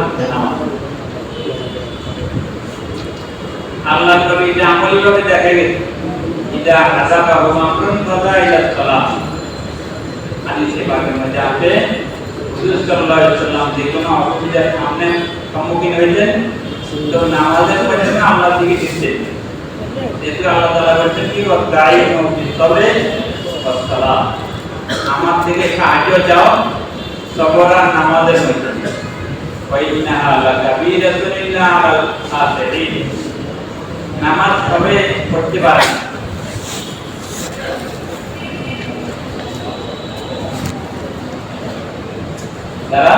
আল্লাহ নবী যে আমলগুলোকে দেখে গেছে, ইদা হাসাবা হুমামরুন ফাযাইলাস সালাম। হাদিসে পাকের মধ্যে আছে, হুজুর সাল্লাল্লাহু আলাইহি ওয়াসাল্লাম যে কোনো অসুবিধার সম্মুখীন হয়েছেন, তো নামাজের পরে আল্লাহর দিকে ফিরতেন। যেহেতু আল্লাহ তাআলা বলেছেন কি ওয়াদাইনু বিসবরি সালাহ, আমার থেকে সাহায্য চাও সবর আর নামাজের মধ্যে। ওয়াইন্নাহা লাকাবীরাতুন ইল্লা আলাল খাশিঈন, নামাজ সবে পড়তে পারে না। যারা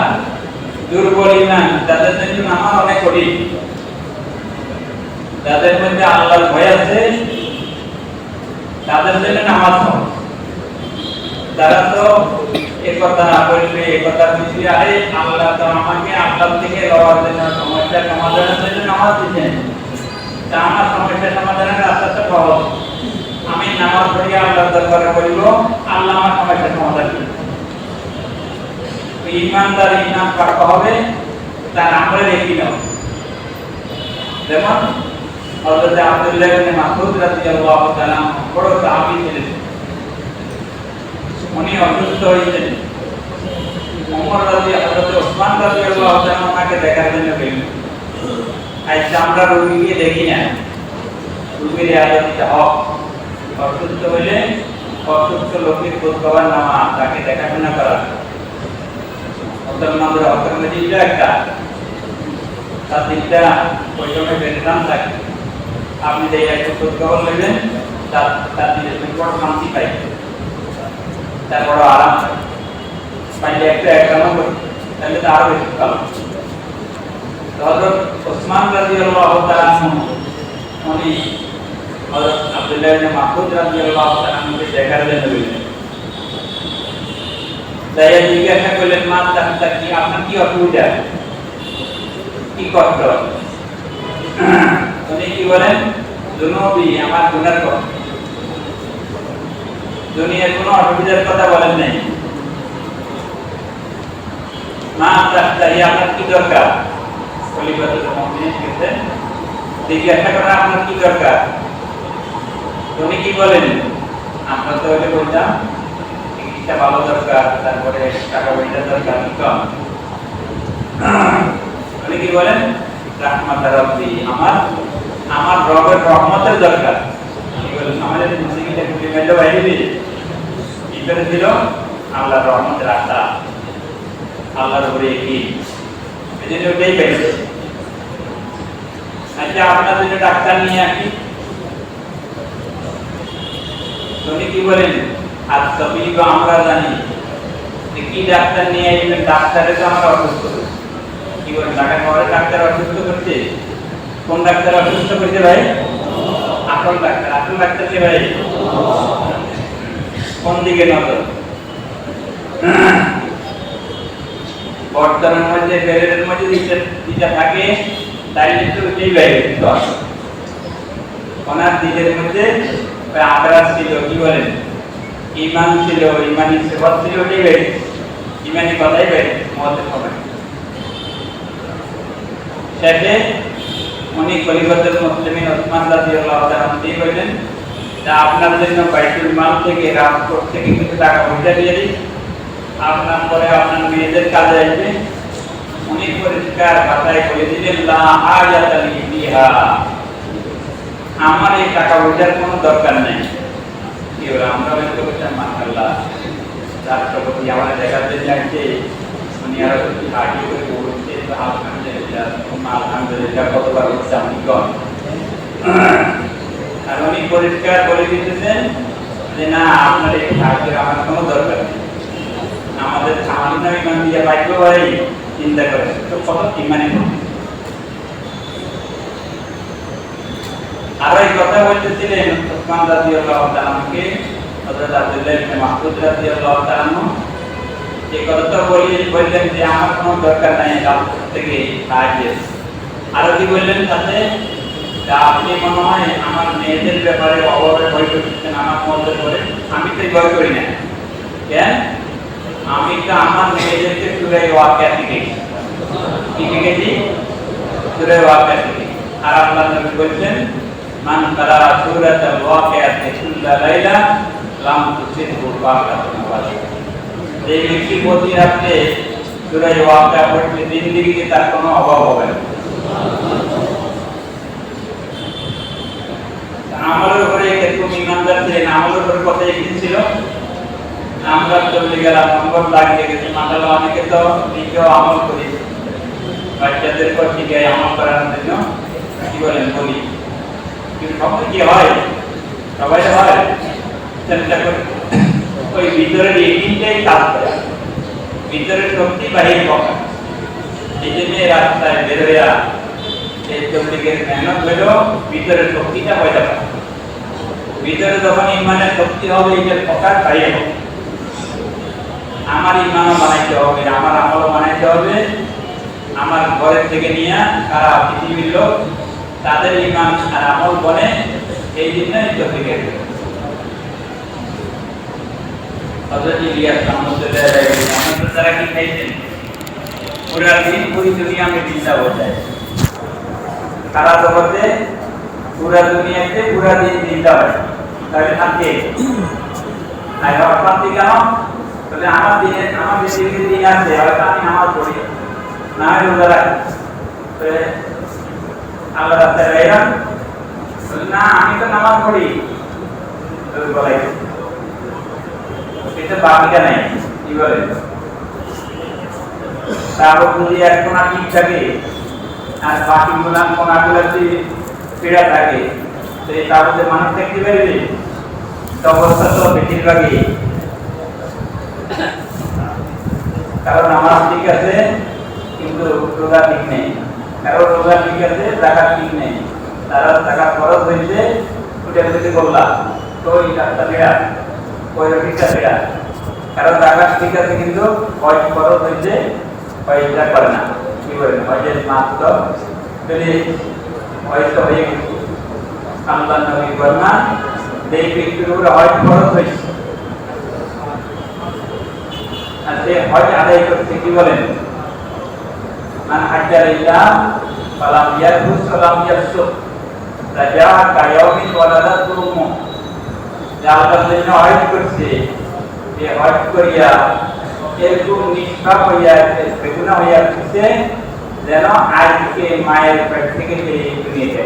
দুর্বল ঈমান তাদের জন্য নামাজ অনেক কঠিন। যাদের মধ্যে আল্লাহর ভয় আছে তাদের জন্য নামাজ সহজ। তারা তো একথা বলবে, একথা বুঝবে, আরে আল্লাহ তো আমাকে আল্লাহ থেকে লড়ার জন্য, সমস্যা সমাধানের জন্য নামাজ দিচ্ছেন, তা আমার সমস্যা সমাধানের রাস্তাটা সহজ। আমি নামাজ পড়ে আল্লাহর দরবারে বলবো, আল্লাহ আমার সমস্যা সমাধান করবে। ইমানদার ইমান পাকা হবে, তার আমলের একই নাও। যেমন হযরত আব্দুল্লাহ ইবনে মাসউদ রাদিয়াল্লাহু তাআলা বড় সাহাবী ছিলেন, উনি অসুস্থ হয়েছেন। হযরত ওসমান রাদিয়াল্লাহু তাআলা ওনাকে দেখার জন্য গেলেন। আজ আমরা রোগীকে দেখি না, রোগীর আদত হক, অসুস্থ হলে অসুস্থ লোকের খোঁজ খবর নেওয়া, তাকে দেখাশোনা করা মুসলমানদের হকের মধ্যে এটা একটা। তার তিনটা ওই সময় বেতন থাকে, আপনি যে একটু খোঁজ খবর নেবেন, তার দিনের বড় শান্তি পাই, তার বড় আরাম পাইলে একটা একরামও করি, তাহলে তো আরো বেশি ভালো। হযরত ওসমান রাদিয়াল্লাহু তাআলা উনি হযরত আব্দুল্লাহ ইবনে মাসউদ রাদিয়াল্লাহু তাআলাকে দেখার জন্য গেলেন। তাই জিজ্ঞাসা করলেন, মা চাচা কি আপনার কি অসুবিধা, কি কষ্ট? উনি কি বলেন, যুনুবি, আমার গুনার কষ্ট। দুনিয়ার কোনো অসুবিধার কথা বলেন নাই। মা চাচা আপনার কি দরকার? খলিফাতুল মুমিনিন বলেন, জিজ্ঞাসা করা আপনার কি দরকার? উনি কি বলেন, আমরা তো ওইটা বলতাম চিকিৎসা ভালো দরকার, তারপরে টাকা পয়সা দরকার, কি কম? উনি কি বলেন, রাহমাত রাব্বি, আমার রবের রহমতের দরকার। কি বলেন, আমাদের মুসলিমদের খুলে মেলে বাইরে কি করেছিল, আল্লাহর রহমতের আশা, আল্লাহর উপরে কি এজন্য ওটাই পেয়েছে। আচ্ছা, আপনার জন্য ডাক্তার নিয়ে আসি। উনি কি বলেন, আর তবিব আমরা জানি যে কি ডাক্তার নিয়ে আসবেন, ডাক্তারে তো আমরা অসুস্থ করছি। কি বলেন, ঢাকা শহরে ডাক্তার অসুস্থ করছে? কোন ডাক্তার অসুস্থ করছে ভাই? আসল ডাক্তার। আসল ডাক্তার কে ভাই? কোন দিকে নজর? বর্তমানের মধ্যে বেরের মধ্যে যেটা থাকে তাই কিন্তু ওইটাই বাইরে ওনার দিকের মধ্যে আগ্রাস ছিল, কি বলেন, ইমান ছিল, ইমানি সেবত ছিল, ওটাই বাইরে, ইমানি কথাই বাইরে মহতের সময়। শেষে উনি খলিফাতুল মুসলিমিন ওসমান রাদিয়াল্লাহু তাআলা তিনি বললেন, যা আপনার জন্য বাইতুল মাল থেকে, রাজকোট থেকে কিছু টাকা পয়সা দিয়ে দিই, আপনার পরে আপনার মেয়েদের কাজে আসবে। উনি পরিষ্কার ভাষায় বলে দিলেন, লা হায়াতা লি ফিহা, আমার এই টাকা পয়সার কোনো দরকার নেই। কি হলো, আমরা বলতে বলতাম মাশাআল্লাহ, রাষ্ট্রপতি আমার দেখার জন্য আসছে, উনি আরো কিছু সাহায্য করে বলছে, আলহামদুলিল্লাহ কতবার হচ্ছে আপনি কন। আর উনি পরিষ্কার বলে দিতেছেন যে না, আপনার এই সাহায্যের আমার কোনো দরকার নেই, আমাদের সামান্য ইমান দিয়ে পাইবো ভাই, চিন্তা করেন তো কত ইমানে। আর এই কথা বলতেছিলেন ওসমান রাদিয়াল্লাহু তাআলাকে, হযরত আব্দুল্লাহ ইবনে মাসউদ রাদিয়াল্লাহু তাআলা এই কথা বললেন যে আমার কোনো দরকার নাই রাষ্ট্র থেকে সাহায্যের। আরো কি বললেন সাথে, আপনি মনে হয় আমার মেয়েদের ব্যাপারে অভাবে ভয় করতেছেন, আমার মধ্যে করে আমি তো ভয় করি না। কেন? আমি তো আমার মেয়েদেরকে সূরা ওয়াকিয়া শিখেছি। কি শিখেছি? সূরা ওয়াকিয়া শিখেছি। আর আল্লাহ নবী বলেছেন, মান কারা সূরাতাল ওয়াকিয়াতি কুল্লা লাইলা লাম তুসিবহু বাকাতুন ওয়ালা। যে ব্যক্তি প্রতি রাতে সূরা ওয়াকিয়া পড়বে, জিন্দেগিতে তার কোনো অভাব হবে না। আমলের উপরে একটু ইমানদার ছিলেন, আমলের উপরে কথা এসেছিল আমরা চলে গেলাম, নম্বর লাগিয়ে গেছে। মাসাল অনেকে তো নিজেও আমল করি, বাচ্চাদের থেকে আমল করার জন্য কি বলেন বলি, কিন্তু সবাই কি হয়, সবাই হয় চেষ্টা করি ওই ভিতরের ইঞ্জিনটাই কাজ করে, ভিতরের শক্তি বাহির পকা। এই জন্য রাস্তায় বের হইয়া এই তবলিগের মেহনত হইলেও ভিতরের শক্তিটা পয়দা পায়। ভিতরে যখন ইমানের শক্তি হবে, এটার প্রকাশ বাইরে হবে। আমার ইমানও বানাইতে হবে, আমার আমলও বানাইতে হবে। আমার ঘরের থেকে নিয়ে সারা পৃথিবীর লোক তাদের ইমান আর আমল বনে, এই জন্যই তবলিগের হযরত ইলিয়াস রাহমাতুল্লাহ তারা কি খাইতেন? পুরা দিন পুরি দুনিয়া में जिंदा हो जाए, সারা জগতে পুরা দুনিয়াতে পুরা দিন জিন্দা হয়, তাহলে থাকে আর অশান্তি কেন? তাহলে আমার দিনে দিন আছে, হয়তো আমি নামাজ পড়ি না, রোজা রাখি, আল্লাহ রাস্তায় রাইলাম না, আমি তো নামাজ পড়ি, বলাই এটা বাকিটা নাই, কি বলে? তারপর যদি এক কোনা ঠিক থাকে আর বাকি কোনাগুলোতে পীড়া থাকে, তো এই তার মধ্যে মানুষ দেখতে পারবে? অবস্থা তো বেশিরভাগই, কারণ নামাজ ঠিক আছে কিন্তু রোজা ঠিক নেই, কারণ রোজা ঠিক আছে জাকাত ঠিক নেই, তারা জাকাত খরচ হয়েছে ওটা যদি বললাম তো ওই রাস্তা পীড়া, ওই রোগীটা পীড়া, কারণ জাকাত ঠিক আছে কিন্তু হজ খরচ হয়েছে, হজটা করে না, কি বলেন? হজের মাত্র যদি হয়তো হয়ে গেছে আল্লাহ নবী বর্ণনা এই ব্যক্তির উপরে হজ খরচ হয়েছে, আর সে হজ আদায় করতে কি বলেন? মান হাজ্জা লিল্লাহ ফালাম ইয়ারফুস ওয়ালাম ইয়াফসুক রাজা কায়াউমিন ওয়ালাদাতু উম্মু, যে আল্লাহর জন্য হজ করছে, যে হজ করিয়া এরকম নিষ্পাপ হইয়া বেগুনা হইয়া উঠছে যেন আজকে মায়ের পেট থেকে বেরিয়ে দুনিয়াতে।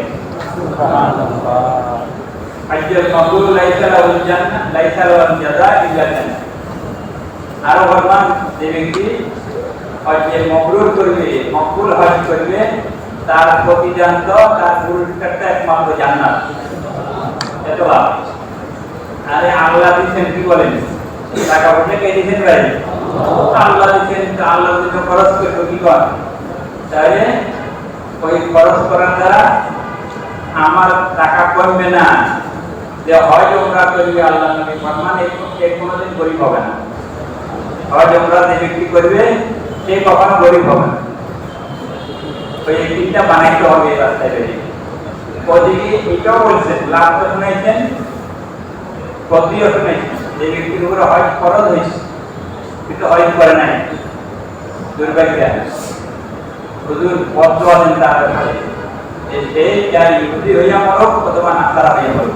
হজ্জুল মাবরুর লাইসা লাহুল জান্নাহ লাইসা লাহুল জাযা ইল্লা জান্নাহ। আরো বললাম, যে ব্যক্তি হজ্জে মাবরুর করবে, মকবুল হজ করবে, তার প্রতিদান তো তার পুরস্কারটা একমাত্র জান্নাত। এত লাভ। আরে আল্লাহ দিচ্ছেন, কি বলেন? টাকা পয়সা কে দিচ্ছেন ভাই? আল্লাহ দিচ্ছেন, আল্লাহ দিতে খরচ করবে কি কর? তাহলে ওই খরচ করার দ্বারা আমার টাকা কমবে না, যে হজ ওমরা করবে, আল্লাহ নবী ফরমান এই কোনোদিন গরিব হবে না। হজ ওমরা যে ব্যক্তি করবে সে কখনো গরিব হবে না। ওই একদিনটা বানাইতে হবে এই রাস্তায় বেরিয়ে। ওদিকে এটাও বলছেন, লাভ তো শুনেছেন, ক্ষতিও শুনেছেন, যে ব্যক্তির উপরে হজ খরচ হয়েছে কিন্তু হজ করে নাই, দুর্ভাগ্য। হুজুর বদ্ধ আছেন তার ব্যাপারে, সেই যার ইহুদি হইয়া মরক অথবা নাসারা হইয়া মরক,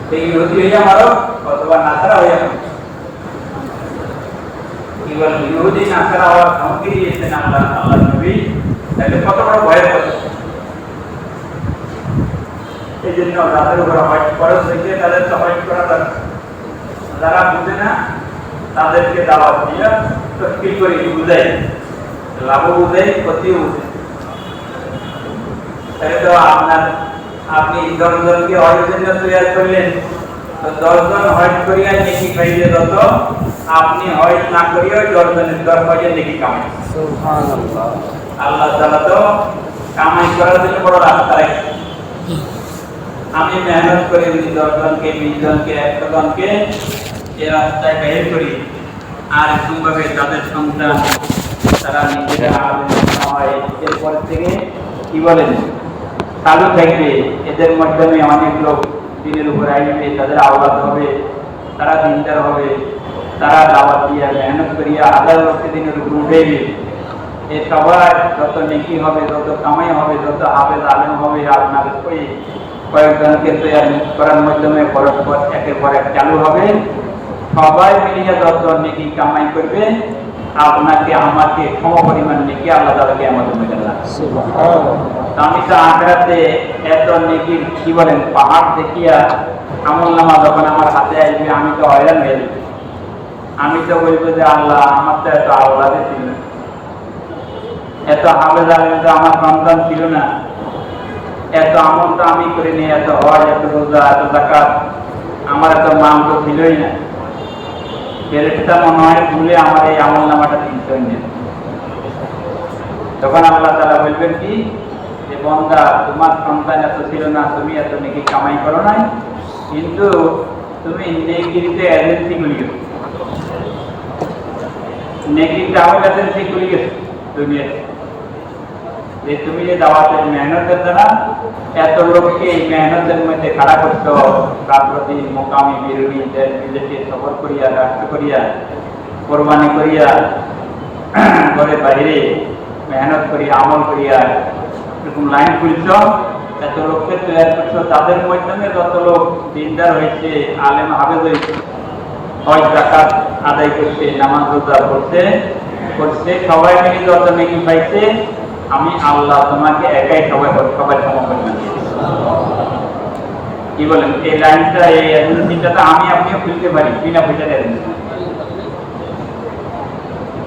সেই ইহুদি হইয়া মরক অথবা নাসারা হইয়া মরক। কি বলেন? ইহুদি নাসারা হওয়ার ধমকি দিয়েছেন আল্লাহ নবী, তাহলে কত বড় ভয়ের কথা। এই জন্য যাদের উপর হজ খরচ হয়েছে তাদের তো হজ করা দরকার। যারা বুঝে না তাদেরকে দাওয়াত দিয়ে তশকিল করে বুঝাই, লাভও বুঝাই, ক্ষতিও বুঝাই। তাহলে তো আপনি 10 জনকে হজের জন্য তৈরি করলেন, তো 10 জন হজ করিয়া নেকি পাইলে যত, আপনি হজ না করিয়া 10 জনের 10 হজের নেকি কামাই। সুবহানাল্লাহ। আল্লাহ তাআলা তো কামাই করার জন্য বড় রাস্তা রাখেন। আমি মেহনত করে 10 জনকে, 20 জনকে, 100 জনকে এই রাস্তায় বের করি, আর এরকমভাবে তাদের সন্তান তারা নিজেরা হয়, এরপর থেকে কি বলেন চালু থাকবে, এদের মাধ্যমে অনেক লোক দিনের উপর আসবে, তাদের আওলাদ হবে, তারা দিনদার হবে, তারা দাওয়াত দিয়া মেহনত করিয়া হাজার লোককে দিনের উপর উঠেবে। এই সবার যত নেকি হবে, যত কামাই হবে, যত হাফেজ আলেম হবে, আপনার ওই কয়েকজনকে তৈরি করার মাধ্যমে পরস্পর একের পর এক চালু হবে, সবাই মিলিয়ে যত নেকি কামাই করবে, আপনাকে আমাকে সমপরিমাণ নেকি আল্লাহ তাআলা কিয়ামতের ময়দানে রাখবে। সুবহানাল্লাহ। আমি তো আখিরাতে এত নেকির কি বলেন পাহাড় দেখিয়া আমলনামা যখন আমার হাতে আসবে, আমি তো হয়রান হয়ে যাবো। আমি তো বলবো যে আল্লাহ আমার তো এত আওলাদে ছিল না, এত হাফেজ আলেম তো আমার সন্তান ছিল না, এত আমল তো আমি করিনি, এত হজ, এত রোজা, এত যাকাত, আমার এত মান তো ছিলই না। ফেরেশতা মনে হয় ভুলে আমার এই আমল নামাটা চিনতে হয়নি। তখন আল্লাহ তাআলা বলবেন কি, যে বান্দা তোমার সন্তান এত ছিল না, তুমি এত নেকি কামাই করো নাই, কিন্তু তুমি নেকিতে এজেন্সি খুলে গেছো, নেকি ট্রাভেল এজেন্সি খুলে গেছো দুনিয়াতে। যে তুমি যে দাওয়াতের মেহনতের দ্বারা এত লোককে এই মেহনতের মধ্যে খাড়া করছো, রাত্রদিন মোকামি বিরোধী দেশ বিদেশে সফর করিয়া, রাষ্ট্র করিয়া, কোরবানি করিয়া, ঘরে বাইরে মেহনত করিয়া, আমল করিয়া এরকম লাইন খুলছ, এত লোককে তৈরি করছো, তাদের মাধ্যমে যত লোক দিনদার হয়েছে, আলেম হাফেজ হয়েছে, হজ যাকাত আদায় করছে, নামাজ রোজা করছে, সবাই মিলে যত নেকি পাইছে, আমি আল্লাহ তোমাকে একাই সবাই সমর্পণ দিয়েছি। কি বলেন, এই লাইনটা, এই এজেন্সিটা আমি আপনিও খুলতে পারি, বিনা পয়সা এজেন্সি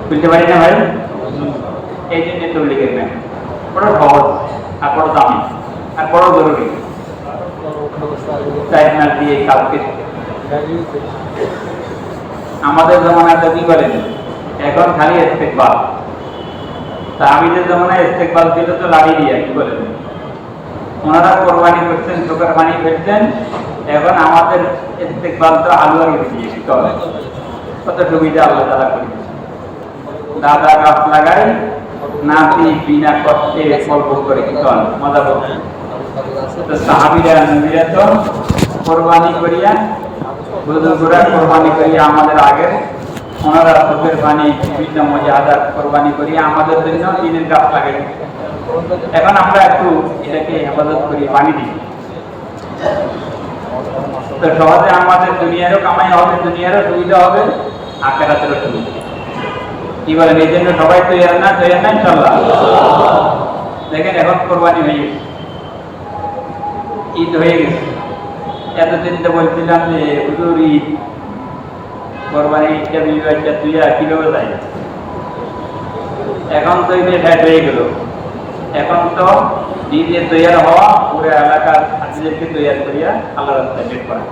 খুলতে পারি না ভাই? এই জন্য তবলিগের ম্যান বড় সহজ, আর বড় দামি, আর বড় জরুরি। টাইটনাল দিয়ে কালকে আমাদের জমানাটা কি করেন, এখন খালি ইস্তেকবাল। তা আমি যে জমানায় ইস্তেকবাল ছিল তো লাড়ি দিয়া, কি বলেন, ওনারা কোরবানি করছেন, চোখের পানি ফেলছেন, এখন আমাদের ইস্তেকবাল তো আলু আর রুটি দিয়ে চলে। কত সুবিধা আল্লাহ তাআলা করে দিয়েছে। দাদা গাছ লাগাই, নাতি বিনা কষ্টে গল্প করে কি চল মজা করছে। তো সাহাবীরা নবীরা তো কোরবানি করিয়া, বুজুর্গরা কোরবানি করিয়া আমাদের আগের, ওনারা চোখের পানি বিভিন্ন মজাদার কোরবানি করিয়া আমাদের জন্য দিনের গাছ লাগাই। এখন আমরা একটু এটাকে হেফাজত করি, পানি দিই, তো সহজে আমাদের দুনিয়ারও কামাই হবে, দুনিয়ারও সুবিধা হবে, আখিরাতেরও সুবিধা। কি বলেন, এই জন্য সবাই তৈরি না ইনশাআল্লাহ। দেখেন এখন কোরবানি হয়ে গেছে, ঈদ হয়ে গেছে। এতদিন তো বলছিলাম যে হুজুর ঈদ, কোরবানি ঈদটা বিবাহটা তুইয়া কিভাবে যায়, এখন তো ঈদে ফ্যাট হয়ে গেল। এখন তো নিজে তৈরি হওয়া, পুরো এলাকার হাজিদেরকে তৈরি করিয়া আল্লাহ রাস্তায় বের করা।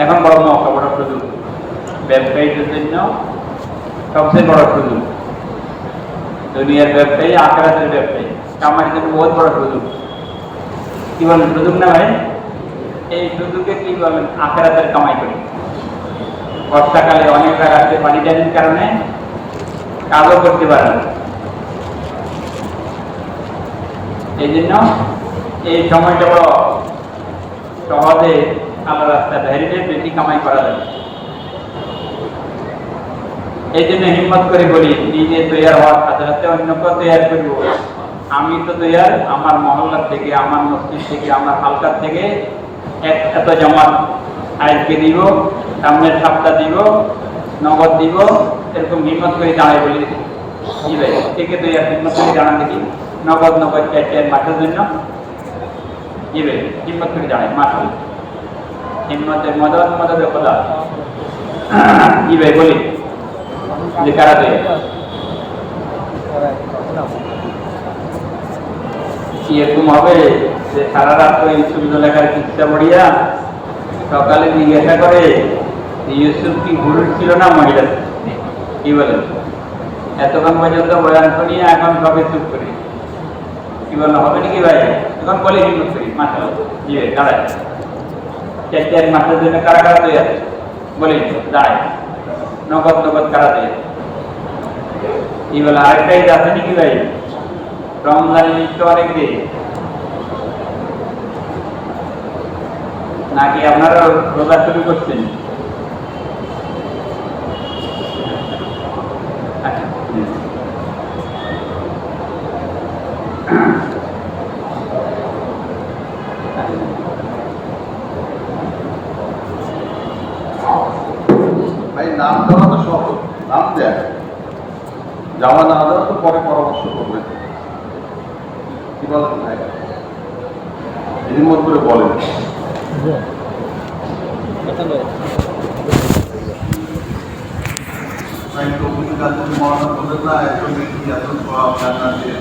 এখন বড় মৌকা, বড় সুযোগ, ব্যবসায়ীদের জন্য সবচেয়ে বড় সুযোগ। দুনিয়ার ব্যবসায়ী, আখিরাতের ব্যবসায়ী, কামাইয়ের জন্য বহুত বড় সুযোগ। কি বলেন, সুযোগ না ভাই? এই সুযোগে কি বলেন, আখিরাতের কামাই করি। বর্ষাকালে অনেক জায়গাতে পানি টানির কারণে কাজও করতে পারে না, এই জন্য এই সময়টা বড় সহজে আল্লাহ রাস্তায় বেরিয়ে বেশি কামাই করা যায়। এই জন্য হিম্মত করে বলি, নিজে তৈরি হওয়ার সাথে সাথে অন্যকে তৈরি করব। আমি তো তৈরি আমার মহল্লার থেকে, আমার মসজিদ থেকে, আমার হালকার থেকে এত জমাত আজকে দিব, সামনের সপ্তাহ দিব, নগদ দিব, এরকম হিম্মত করে দাঁড়ায় বলি। কি ভাই, থেকে তৈরি হিম্মত করে দাঁড়ান দেখি, নগদ চার মাসের জন্য। কি ভাই, হিম্মত করে দাঁড়ায় মাসে, হিম্মতের মদত খোলা। কি ভাই বলি, যে কারা তৈরি কি এরকম হবে যে সারা রাত ওই লেখার কিচ্ছা পড়িয়া সকালে জিজ্ঞাসা করে ইউসুফ কি গুরুর ছিল না মহিলা? কি বলেন, এতক্ষণ পর্যন্ত বয়ান শুনিয়ে এখন সবে চুপ করি। কি বলেন, হবে নাকি ভাই? এখন বলে হিম্মত করি মাসা জি ভাই দাঁড়ায়, চার মাসের জন্য কারা কারা তৈরি আছে বলি দাঁড়ায়, নগদ কারা তৈরি। কি বলে, আরেকটা ঈদ আছে নাকি ভাই? রমজানের ঈদ তো অনেক দিন, নাকি আপনারা রোজা শুরু করছেন? ভাই নাম দেওয়া তো সহজ, নাম দেয়, যাওয়া না দেওয়া তো পরে পরামর্শ করবে। কি বলেন ভাই, হিম্মত করে বলেন। সাহিত্য ভূমিকা থেকে মহানা বলেন না এত ব্যক্তি এত সব জানা যে